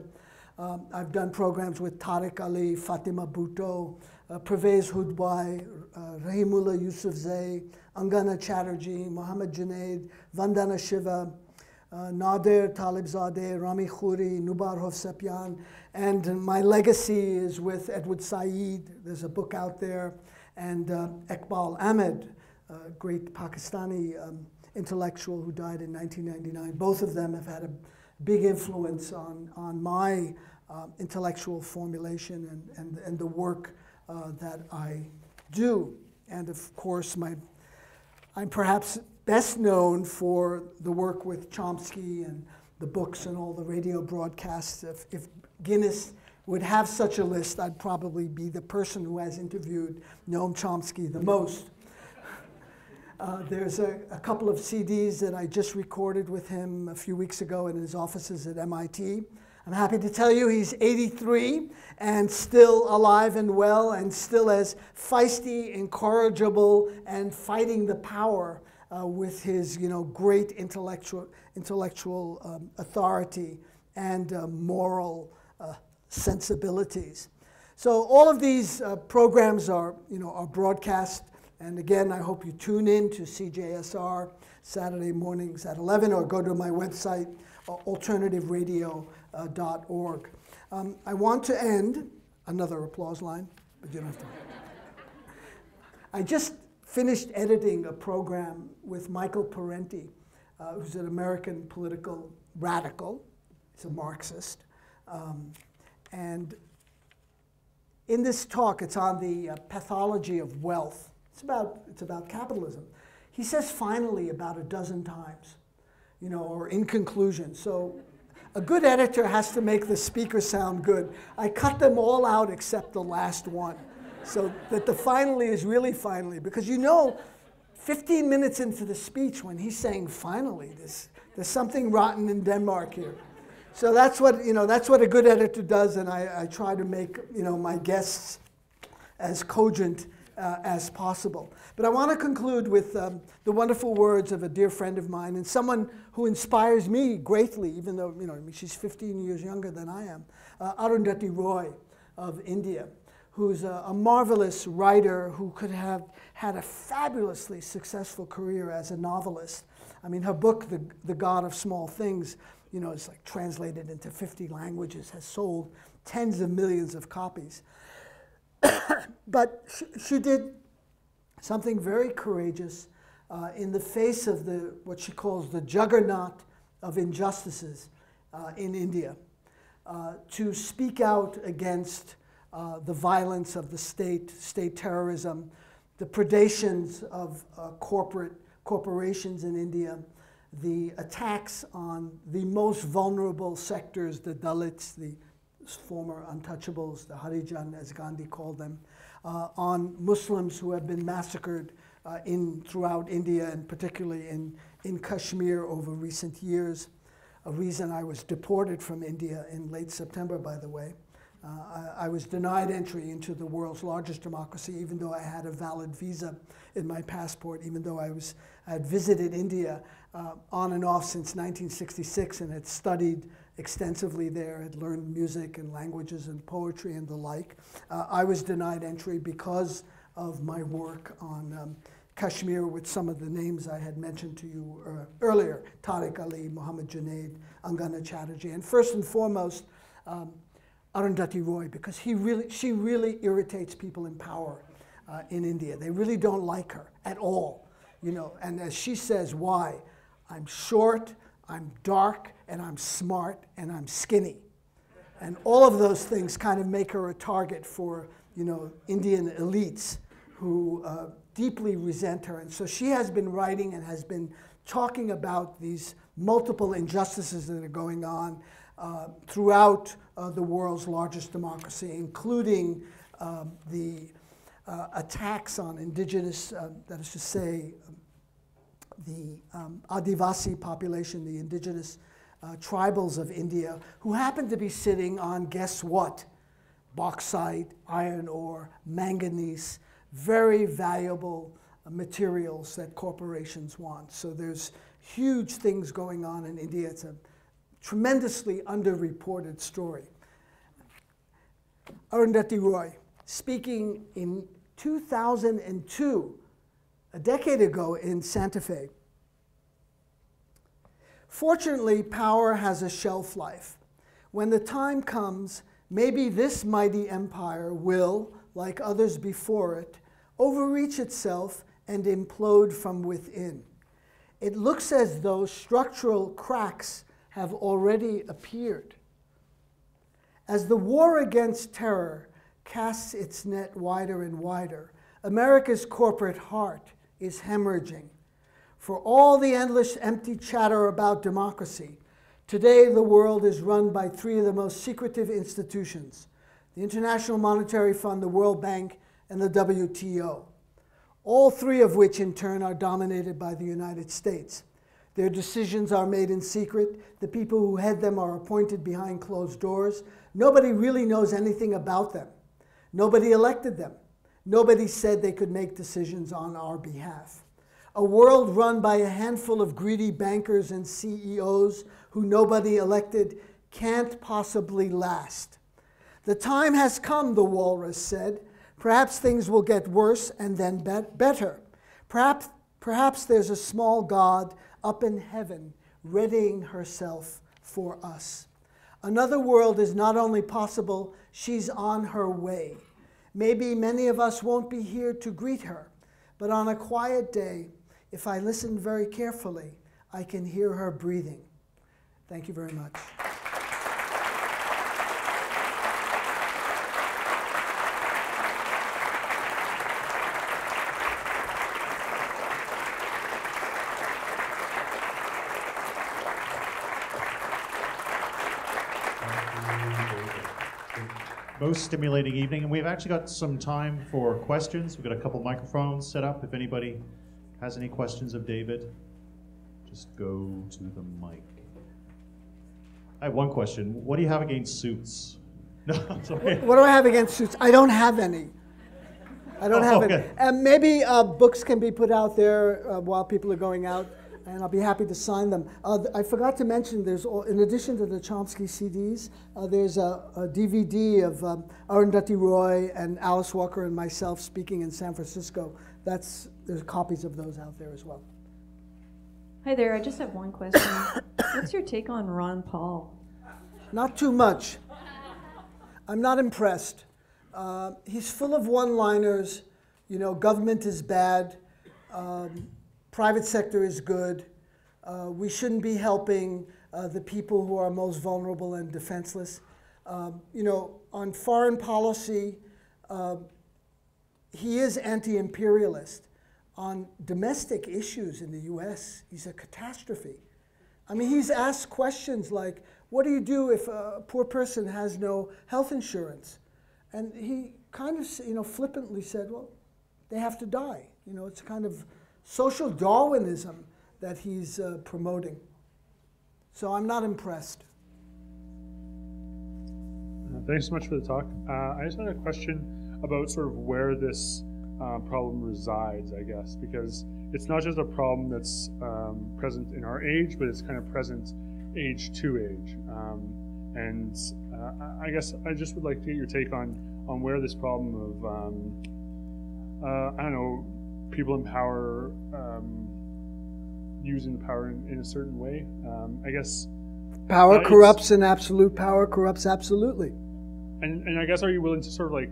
I've done programs with Tariq Ali, Fatima Bhutto, Pervez Hudwai, Rahimullah Yousafzai, Angana Chatterjee, Mohammad Junaid, Vandana Shiva, Nader Talibzadeh, Rami Khoury, Nubar Hovsepian, and my legacy is with Edward Said. There's a book out there, and Iqbal Ahmed, a great Pakistani intellectual who died in 1999. Both of them have had a big influence on my intellectual formulation and the work that I do. And of course, I'm perhaps best known for the work with Chomsky and the books and all the radio broadcasts. If Guinness would have such a list, I'd probably be the person who has interviewed Noam Chomsky the most. There's a couple of CDs that I just recorded with him a few weeks ago in his offices at MIT. I'm happy to tell you he's 83 and still alive and well and still as feisty, incorrigible, and fighting the power with his, you know, great intellectual authority and moral sensibilities. So all of these programs are, you know, are broadcast. And again, I hope you tune in to CJSR Saturday mornings at 11, or go to my website, alternativeradio.org. I want to end, another applause line, but you don't have to. I just finished editing a program with Michael Parenti, who's an American political radical. He's a Marxist. And in this talk, it's on the pathology of wealth. It's about capitalism. He says finally about a dozen times, you know, or in conclusion. So a good editor has to make the speaker sound good. I cut them all out except the last one, so that the finally is really finally. Because you know, 15 minutes into the speech, when he's saying finally, there's something rotten in Denmark here. So that's what, you know, that's what a good editor does, and I try to make, you know, my guests as cogent as possible. But I want to conclude with the wonderful words of a dear friend of mine and someone who inspires me greatly, even though, you know, she's 15 years younger than I am, Arundhati Roy of India, who's a marvelous writer who could have had a fabulously successful career as a novelist. I mean, her book, The God of Small Things, you know, it's like translated into 50 languages, has sold tens of millions of copies. But she did something very courageous in the face of what she calls the juggernaut of injustices in India, to speak out against the violence of the state terrorism, the predations of corporations in India, the attacks on the most vulnerable sectors, the Dalits, the former untouchables, the Harijan, as Gandhi called them, on Muslims who have been massacred throughout India, and particularly in Kashmir over recent years. A reason I was deported from India in late September, by the way. I was denied entry into the world's largest democracy, even though I had a valid visa in my passport, even though I had visited India on and off since 1966 and had studied extensively there, had learned music and languages and poetry and the like. I was denied entry because of my work on Kashmir with some of the names I had mentioned to you earlier, Tariq Ali, Mohammad Junaid, Angana Chatterjee. And first and foremost, Arundhati Roy, because she really irritates people in power in India. They really don't like her at all, you know. And as she says, why? I'm short, I'm dark, and I'm smart, and I'm skinny. And all of those things kind of make her a target for, you know, Indian elites who deeply resent her. And so she has been writing and has been talking about these multiple injustices that are going on throughout the world's largest democracy, including the attacks on indigenous, that is to say, the Adivasi population, the indigenous tribals of India, who happen to be sitting on, guess what? Bauxite, iron ore, manganese, very valuable materials that corporations want. So there's huge things going on in India. It's a tremendously underreported story. Arundhati Roy, speaking in 2002, a decade ago in Santa Fe. Fortunately, power has a shelf life. When the time comes, maybe this mighty empire will, like others before it, overreach itself and implode from within. It looks as though structural cracks have already appeared. As the war against terror casts its net wider and wider, America's corporate heart is hemorrhaging. For all the endless empty chatter about democracy, today the world is run by three of the most secretive institutions: the International Monetary Fund, the World Bank, and the WTO. All three of which in turn are dominated by the United States. Their decisions are made in secret. The people who head them are appointed behind closed doors. Nobody really knows anything about them. Nobody elected them. Nobody said they could make decisions on our behalf. A world run by a handful of greedy bankers and CEOs who nobody elected can't possibly last. The time has come, the walrus said. Perhaps things will get worse and then better. Perhaps there's a small God up in heaven readying herself for us. Another world is not only possible, she's on her way. Maybe many of us won't be here to greet her, but on a quiet day, if I listen very carefully, I can hear her breathing. Thank you very much. Most stimulating evening, and we've actually got some time for questions. We've got a couple microphones set up. If anybody has any questions of David, just go to the mic. I have one question. What do you have against suits? No, sorry. What do I have against suits? I don't have any. I don't have any. And maybe books can be put out there while people are going out, and I'll be happy to sign them. I forgot to mention, there's, in addition to the Chomsky CDs, there's a DVD of Arundhati Roy and Alice Walker and myself speaking in San Francisco. There's copies of those out there as well. Hi there, I just have one question. What's your take on Ron Paul? Not too much. I'm not impressed. He's full of one-liners. You know, government is bad. Private sector is good. We shouldn't be helping the people who are most vulnerable and defenseless. You know, on foreign policy, he is anti-imperialist. On domestic issues in the US, he's a catastrophe. I mean, he's asked questions like, what do you do if a poor person has no health insurance? And he kind of, you know, flippantly said, well, they have to die. You know, it's kind of social Darwinism that he's promoting. So I'm not impressed. Thanks so much for the talk. I just had a question about sort of where this problem resides, I guess, because it's not just a problem that's present in our age, but it's kind of present age to age. And I guess I just would like to get your take on where this problem of, I don't know, people in power using power in a certain way, I guess. Power corrupts and absolute power corrupts absolutely. And I guess, are you willing to sort of like,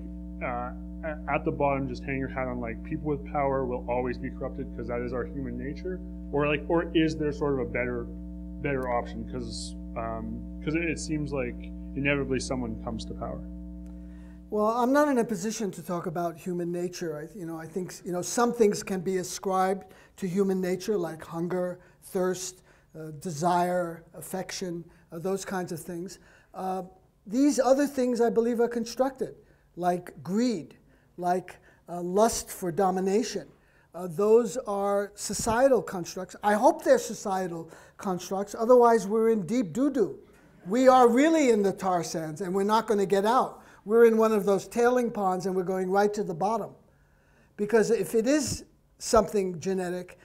at the bottom, just hang your hat on like people with power will always be corrupted because that is our human nature, or is there sort of a better option because it seems like inevitably someone comes to power? Well, I'm not in a position to talk about human nature. I think some things can be ascribed to human nature, like hunger, thirst, desire, affection, those kinds of things. These other things, I believe, are constructed, like greed, like lust for domination. Those are societal constructs. I hope they're societal constructs. Otherwise, we're in deep doo-doo. We are really in the tar sands, and we're not going to get out. We're in one of those tailing ponds, and we're going right to the bottom. Because if it is something genetic,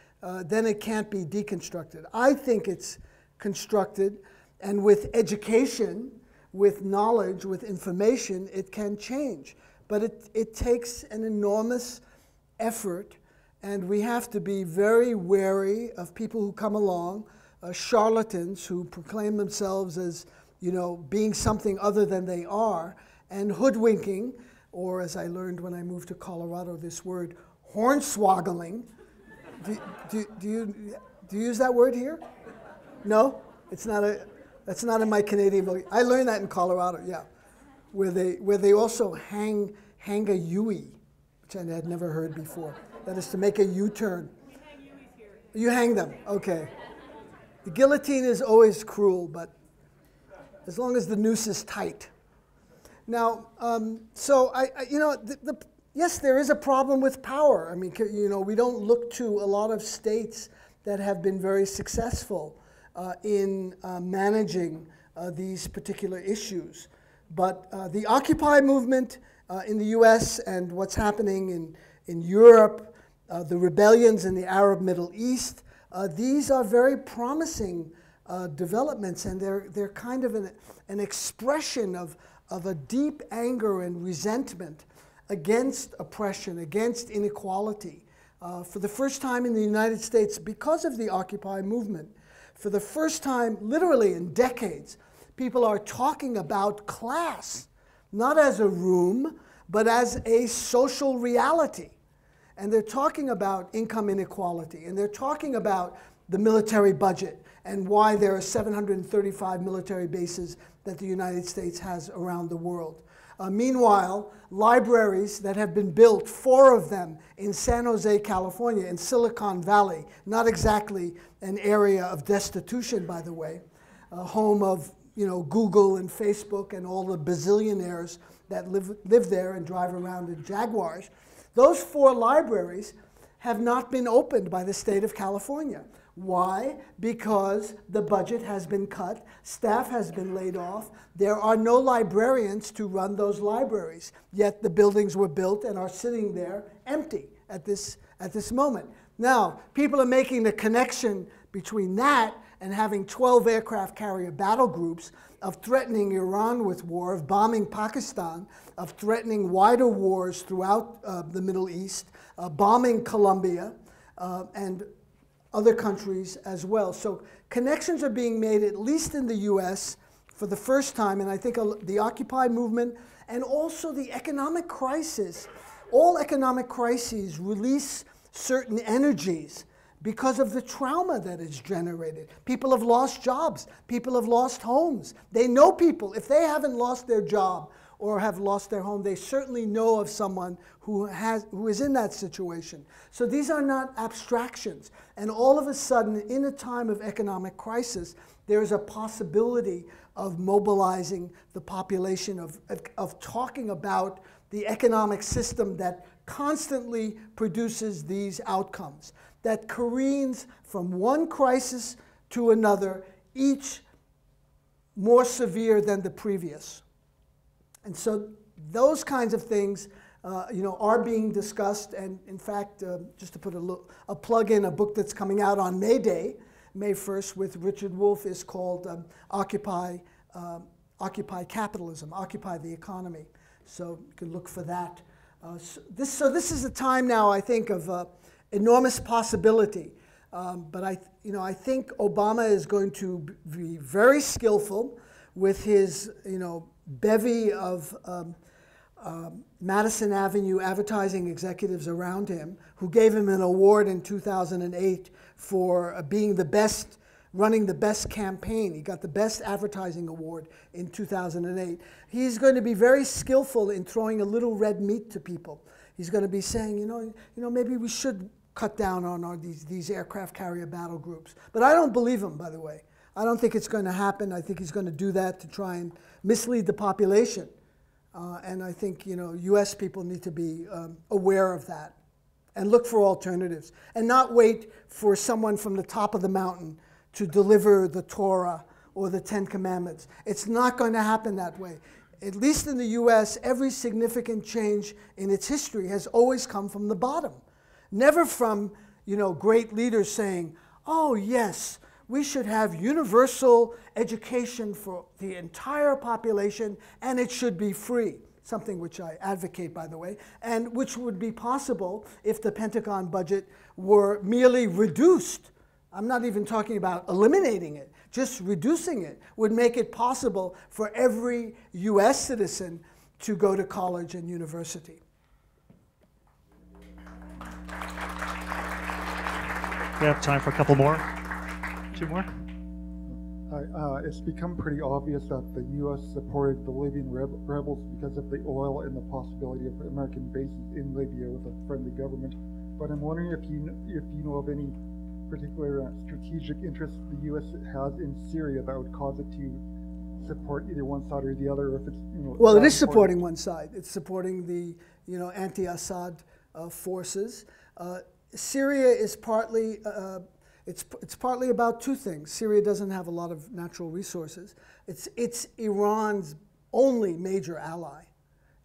then it can't be deconstructed. I think it's constructed, and with education, with knowledge, with information, it can change. But it takes an enormous effort, and we have to be very wary of people who come along, charlatans who proclaim themselves as being something other than they are, and hoodwinking, or as I learned when I moved to Colorado, this word, hornswoggling. Do you use that word here? No? That's not in my Canadian vocabulary. I learned that in Colorado, yeah. Where they also hang a Yui, which I had never heard before. That is to make a U-turn. We hang Yuis here. You hang them, okay. The guillotine is always cruel, but as long as the noose is tight. Now, yes, there is a problem with power. I mean, we don't look to a lot of states that have been very successful in managing these particular issues. But the Occupy movement in the US and what's happening in Europe, the rebellions in the Arab Middle East, these are very promising developments, and they're kind of an expression of a deep anger and resentment against oppression, against inequality. For the first time in the United States, because of the Occupy movement, for the first time literally in decades, people are talking about class, not as a room, but as a social reality. And they're talking about income inequality, and they're talking about the military budget and why there are 735 military bases that the United States has around the world. Meanwhile, libraries that have been built, 4 of them in San Jose, California, in Silicon Valley, not exactly an area of destitution, by the way, home of Google and Facebook and all the bazillionaires that live there and drive around in Jaguars. Those 4 libraries have not been opened by the state of California. Why? Because the budget has been cut, staff has been laid off, there are no librarians to run those libraries, yet the buildings were built and are sitting there empty at this moment. Now, people are making the connection between that and having 12 aircraft carrier battle groups, of threatening Iran with war, of bombing Pakistan, of threatening wider wars throughout the Middle East, bombing Colombia, and other countries as well. So connections are being made, at least in the US, for the first time, and I think the Occupy movement, and also the economic crisis. All economic crises release certain energies because of the trauma that is generated. People have lost jobs. People have lost homes. They know people. If they haven't lost their job or have lost their home, they certainly know of someone who is in that situation. So these are not abstractions. And all of a sudden, in a time of economic crisis, there is a possibility of mobilizing the population, of talking about the economic system that constantly produces these outcomes, that careens from one crisis to another, each more severe than the previous. And so those kinds of things are being discussed, and in fact, just to put a plug in, a book that's coming out on May Day, May 1st, with Richard Wolff, is called Occupy Capitalism, Occupy the Economy. So you can look for that. So this is a time now, I think, of enormous possibility. But I think Obama is going to be very skillful with his, bevy of Madison Avenue advertising executives around him, who gave him an award in 2008 for being the best, running the best campaign. He got the best advertising award in 2008. He's going to be very skillful in throwing a little red meat to people. He's going to be saying, maybe we should cut down on these aircraft carrier battle groups. But I don't believe him, by the way. I don't think it's going to happen. I think he's going to do that to try and mislead the population. And I think, U.S. people need to be aware of that and look for alternatives and not wait for someone from the top of the mountain to deliver the Torah or the Ten Commandments. It's not going to happen that way. At least in the U.S., every significant change in its history has always come from the bottom. Never from, great leaders saying, oh, yes, we should have universal education for the entire population, and it should be free, something which I advocate, by the way, and which would be possible if the Pentagon budget were merely reduced. I'm not even talking about eliminating it. Just reducing it would make it possible for every U.S. citizen to go to college and university. We have time for a couple more. 2 more. It's become pretty obvious that the U.S. supported the Libyan rebels because of the oil and the possibility of American bases in Libya with a friendly government. But I'm wondering if you know of any particular strategic interests the U.S. has in Syria that would cause it to support either one side or the other, or if it's well, it is supporting one side. It's supporting the anti-Assad forces. Syria is partly. It's partly about two things. Syria doesn't have a lot of natural resources. It's Iran's only major ally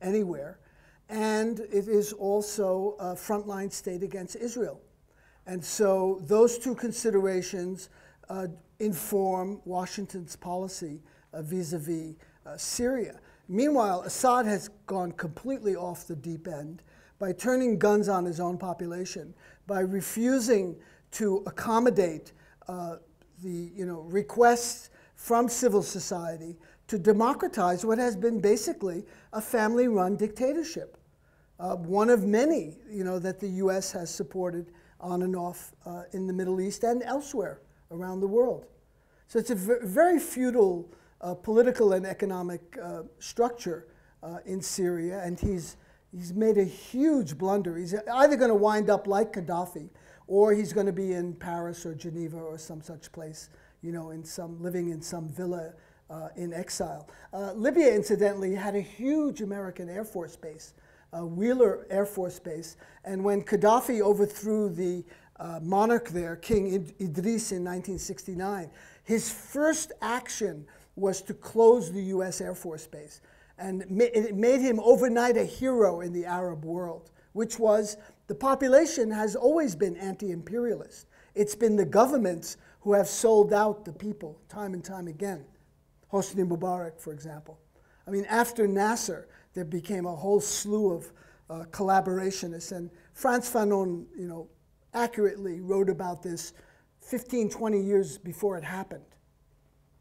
anywhere. And it is also a frontline state against Israel. And so those two considerations inform Washington's policy vis-a-vis Syria. Meanwhile, Assad has gone completely off the deep end by turning guns on his own population, by refusing to accommodate the requests from civil society to democratize what has been basically a family-run dictatorship, one of many that the U.S. has supported on and off in the Middle East and elsewhere around the world. So it's a very feudal political and economic structure in Syria, and he's made a huge blunder. He's either going to wind up like Gaddafi, or he's going to be in Paris or Geneva or some such place, living in some villa in exile. Libya, incidentally, had a huge American Air Force base, Wheeler Air Force Base, and when Gaddafi overthrew the monarch there, King Idris, in 1969, his first action was to close the U.S. Air Force Base. And it made him overnight a hero in the Arab world, which was the population has always been anti-imperialist. It's been the governments who have sold out the people time and time again. Hosni Mubarak, for example. I mean, after Nasser, there became a whole slew of collaborationists, and Frantz Fanon, accurately wrote about this 15, 20 years before it happened.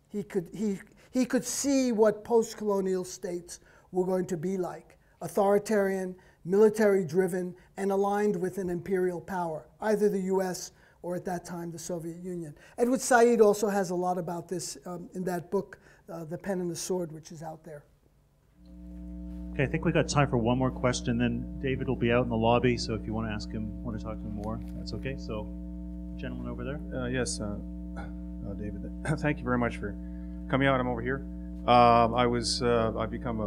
He could see what post-colonial states were going to be like: authoritarian, military-driven, and aligned with an imperial power, either the U.S. or at that time the Soviet Union. Edward Said also has a lot about this in that book, The Pen and the Sword, which is out there. Okay, I think we got time for one more question, then David will be out in the lobby, so if you want to ask him, want to talk to him more, that's okay. So, gentleman over there. Yes, David, thank you very much for coming out. I'm over here. I've become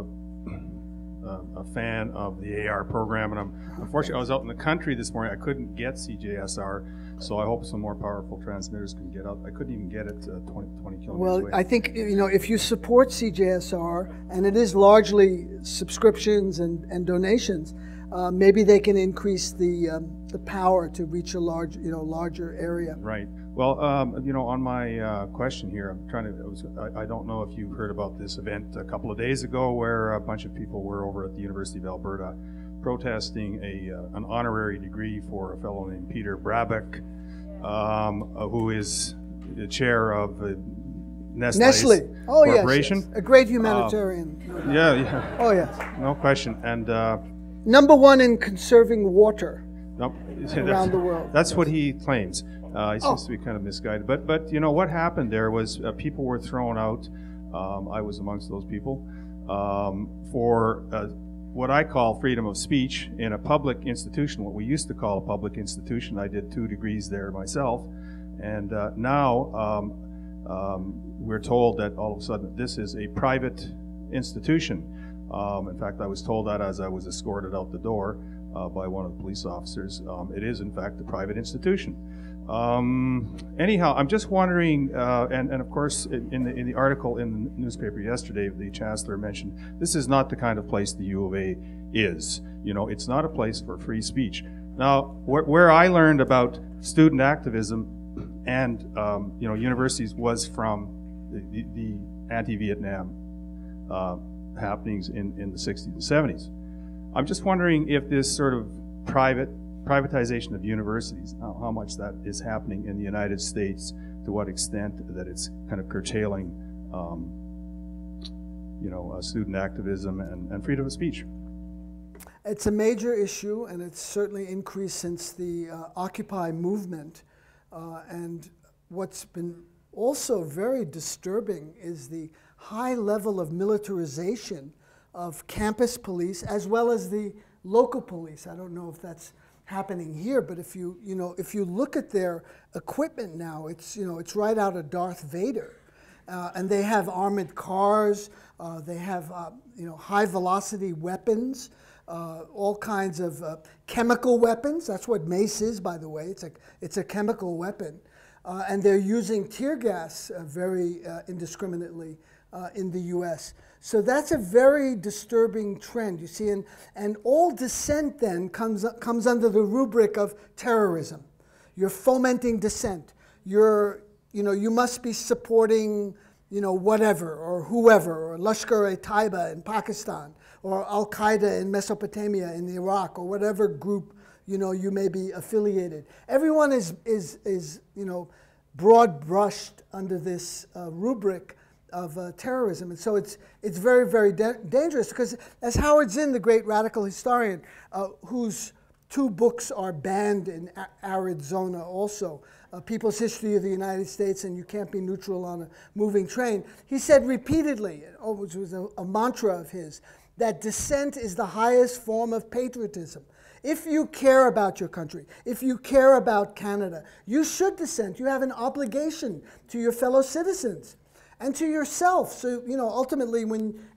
a fan of the AR program, and unfortunately I was out in the country this morning. I couldn't get CJSR, so I hope some more powerful transmitters can get out. I couldn't even get it 20 kilometers well, away. I think if you support CJSR, and it is largely subscriptions and donations, maybe they can increase the power to reach a larger area. Right. Well, on my question here, I don't know if you heard about this event a couple of days ago where a bunch of people were over at the University of Alberta protesting an honorary degree for a fellow named Peter Brabeck, who is the chair of Nestle. Oh, Corporation. yes. A great humanitarian. Yeah. Oh, yes. No question. And Number one in conserving water nope. around the world. That's what he claims. He seems to be kind of misguided. But you know, what happened there was people were thrown out. I was amongst those people for what I call freedom of speech in a public institution, what we used to call a public institution. I did 2 degrees there myself. And now we're told that all of a sudden this is a private institution. In fact, I was told that as I was escorted out the door by one of the police officers. It is, in fact, a private institution. Anyhow, I'm just wondering, and of course, in the article in the newspaper yesterday, the Chancellor mentioned this is not the kind of place the U of A is. You know, it's not a place for free speech. Now, where I learned about student activism and you know, universities was from the anti-Vietnam happenings in the 60s and 70s. I'm just wondering if this sort of privatization of universities, how much that is happening in the United States, to what extent that it's kind of curtailing, you know, student activism and freedom of speech. It's a major issue, and it's certainly increased since the Occupy movement. And what's been also very disturbing is the high level of militarization of campus police as well as the local police. I don't know if that's happening here, but if you look at their equipment now, it's right out of Darth Vader, and they have armored cars, they have high velocity weapons, all kinds of chemical weapons. That's what mace is, by the way. It's a chemical weapon, and they're using tear gas very indiscriminately in the U.S. So that's a very disturbing trend, you see, and all dissent then comes under the rubric of terrorism. You're fomenting dissent. You must be supporting, whatever or whoever, or Lashkar-e-Taiba in Pakistan, or Al-Qaeda in Mesopotamia, in Iraq, or whatever group you may be affiliated. Everyone is broad brushed under this rubric of terrorism, and so it's very, very dangerous, because as Howard Zinn, the great radical historian, whose 2 books are banned in Arizona also, People's History of the United States and You Can't Be Neutral on a Moving Train, he said repeatedly, which was a mantra of his, that dissent is the highest form of patriotism. If you care about your country, if you care about Canada, you should dissent. You have an obligation to your fellow citizens and to yourself. So, ultimately,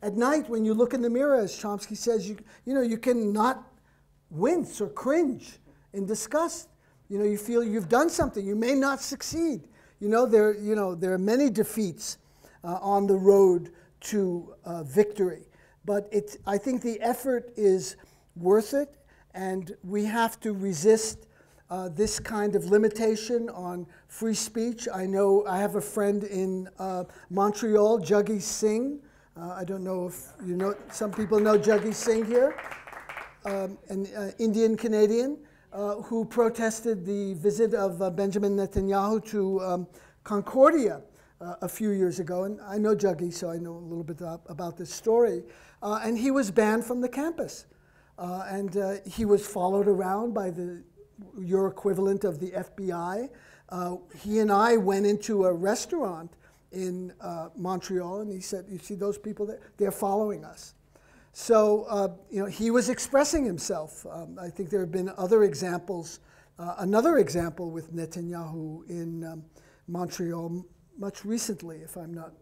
at night when you look in the mirror, as Chomsky says, you cannot wince or cringe in disgust. You feel you've done something. You may not succeed. There are many defeats on the road to victory. But I think the effort is worth it, and we have to resist this kind of limitation on free speech. I know I have a friend in Montreal, Jaggi Singh. I don't know if you know, some people know Jaggi Singh here, an Indian Canadian who protested the visit of Benjamin Netanyahu to Concordia a few years ago. And I know Jaggi, so I know a little bit about this story. And he was banned from the campus. And he was followed around by your equivalent of the FBI. He and I went into a restaurant in Montreal, and he said, "You see those people there? They're following us." So he was expressing himself. I think there have been other examples. Another example with Netanyahu in Montreal much recently, if I'm not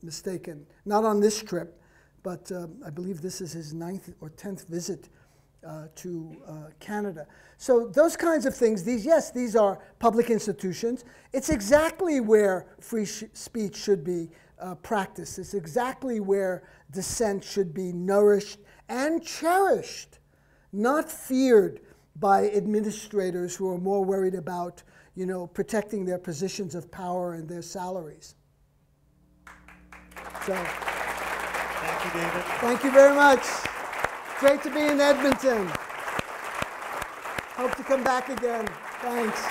mistaken. Not on this trip, but I believe this is his 9th or 10th visit to Canada. So those kinds of things, these are public institutions. It's exactly where free speech should be practiced. It's exactly where dissent should be nourished and cherished, not feared by administrators who are more worried about, protecting their positions of power and their salaries. So. Thank you, David. Thank you very much. Great to be in Edmonton. Hope to come back again. Thanks.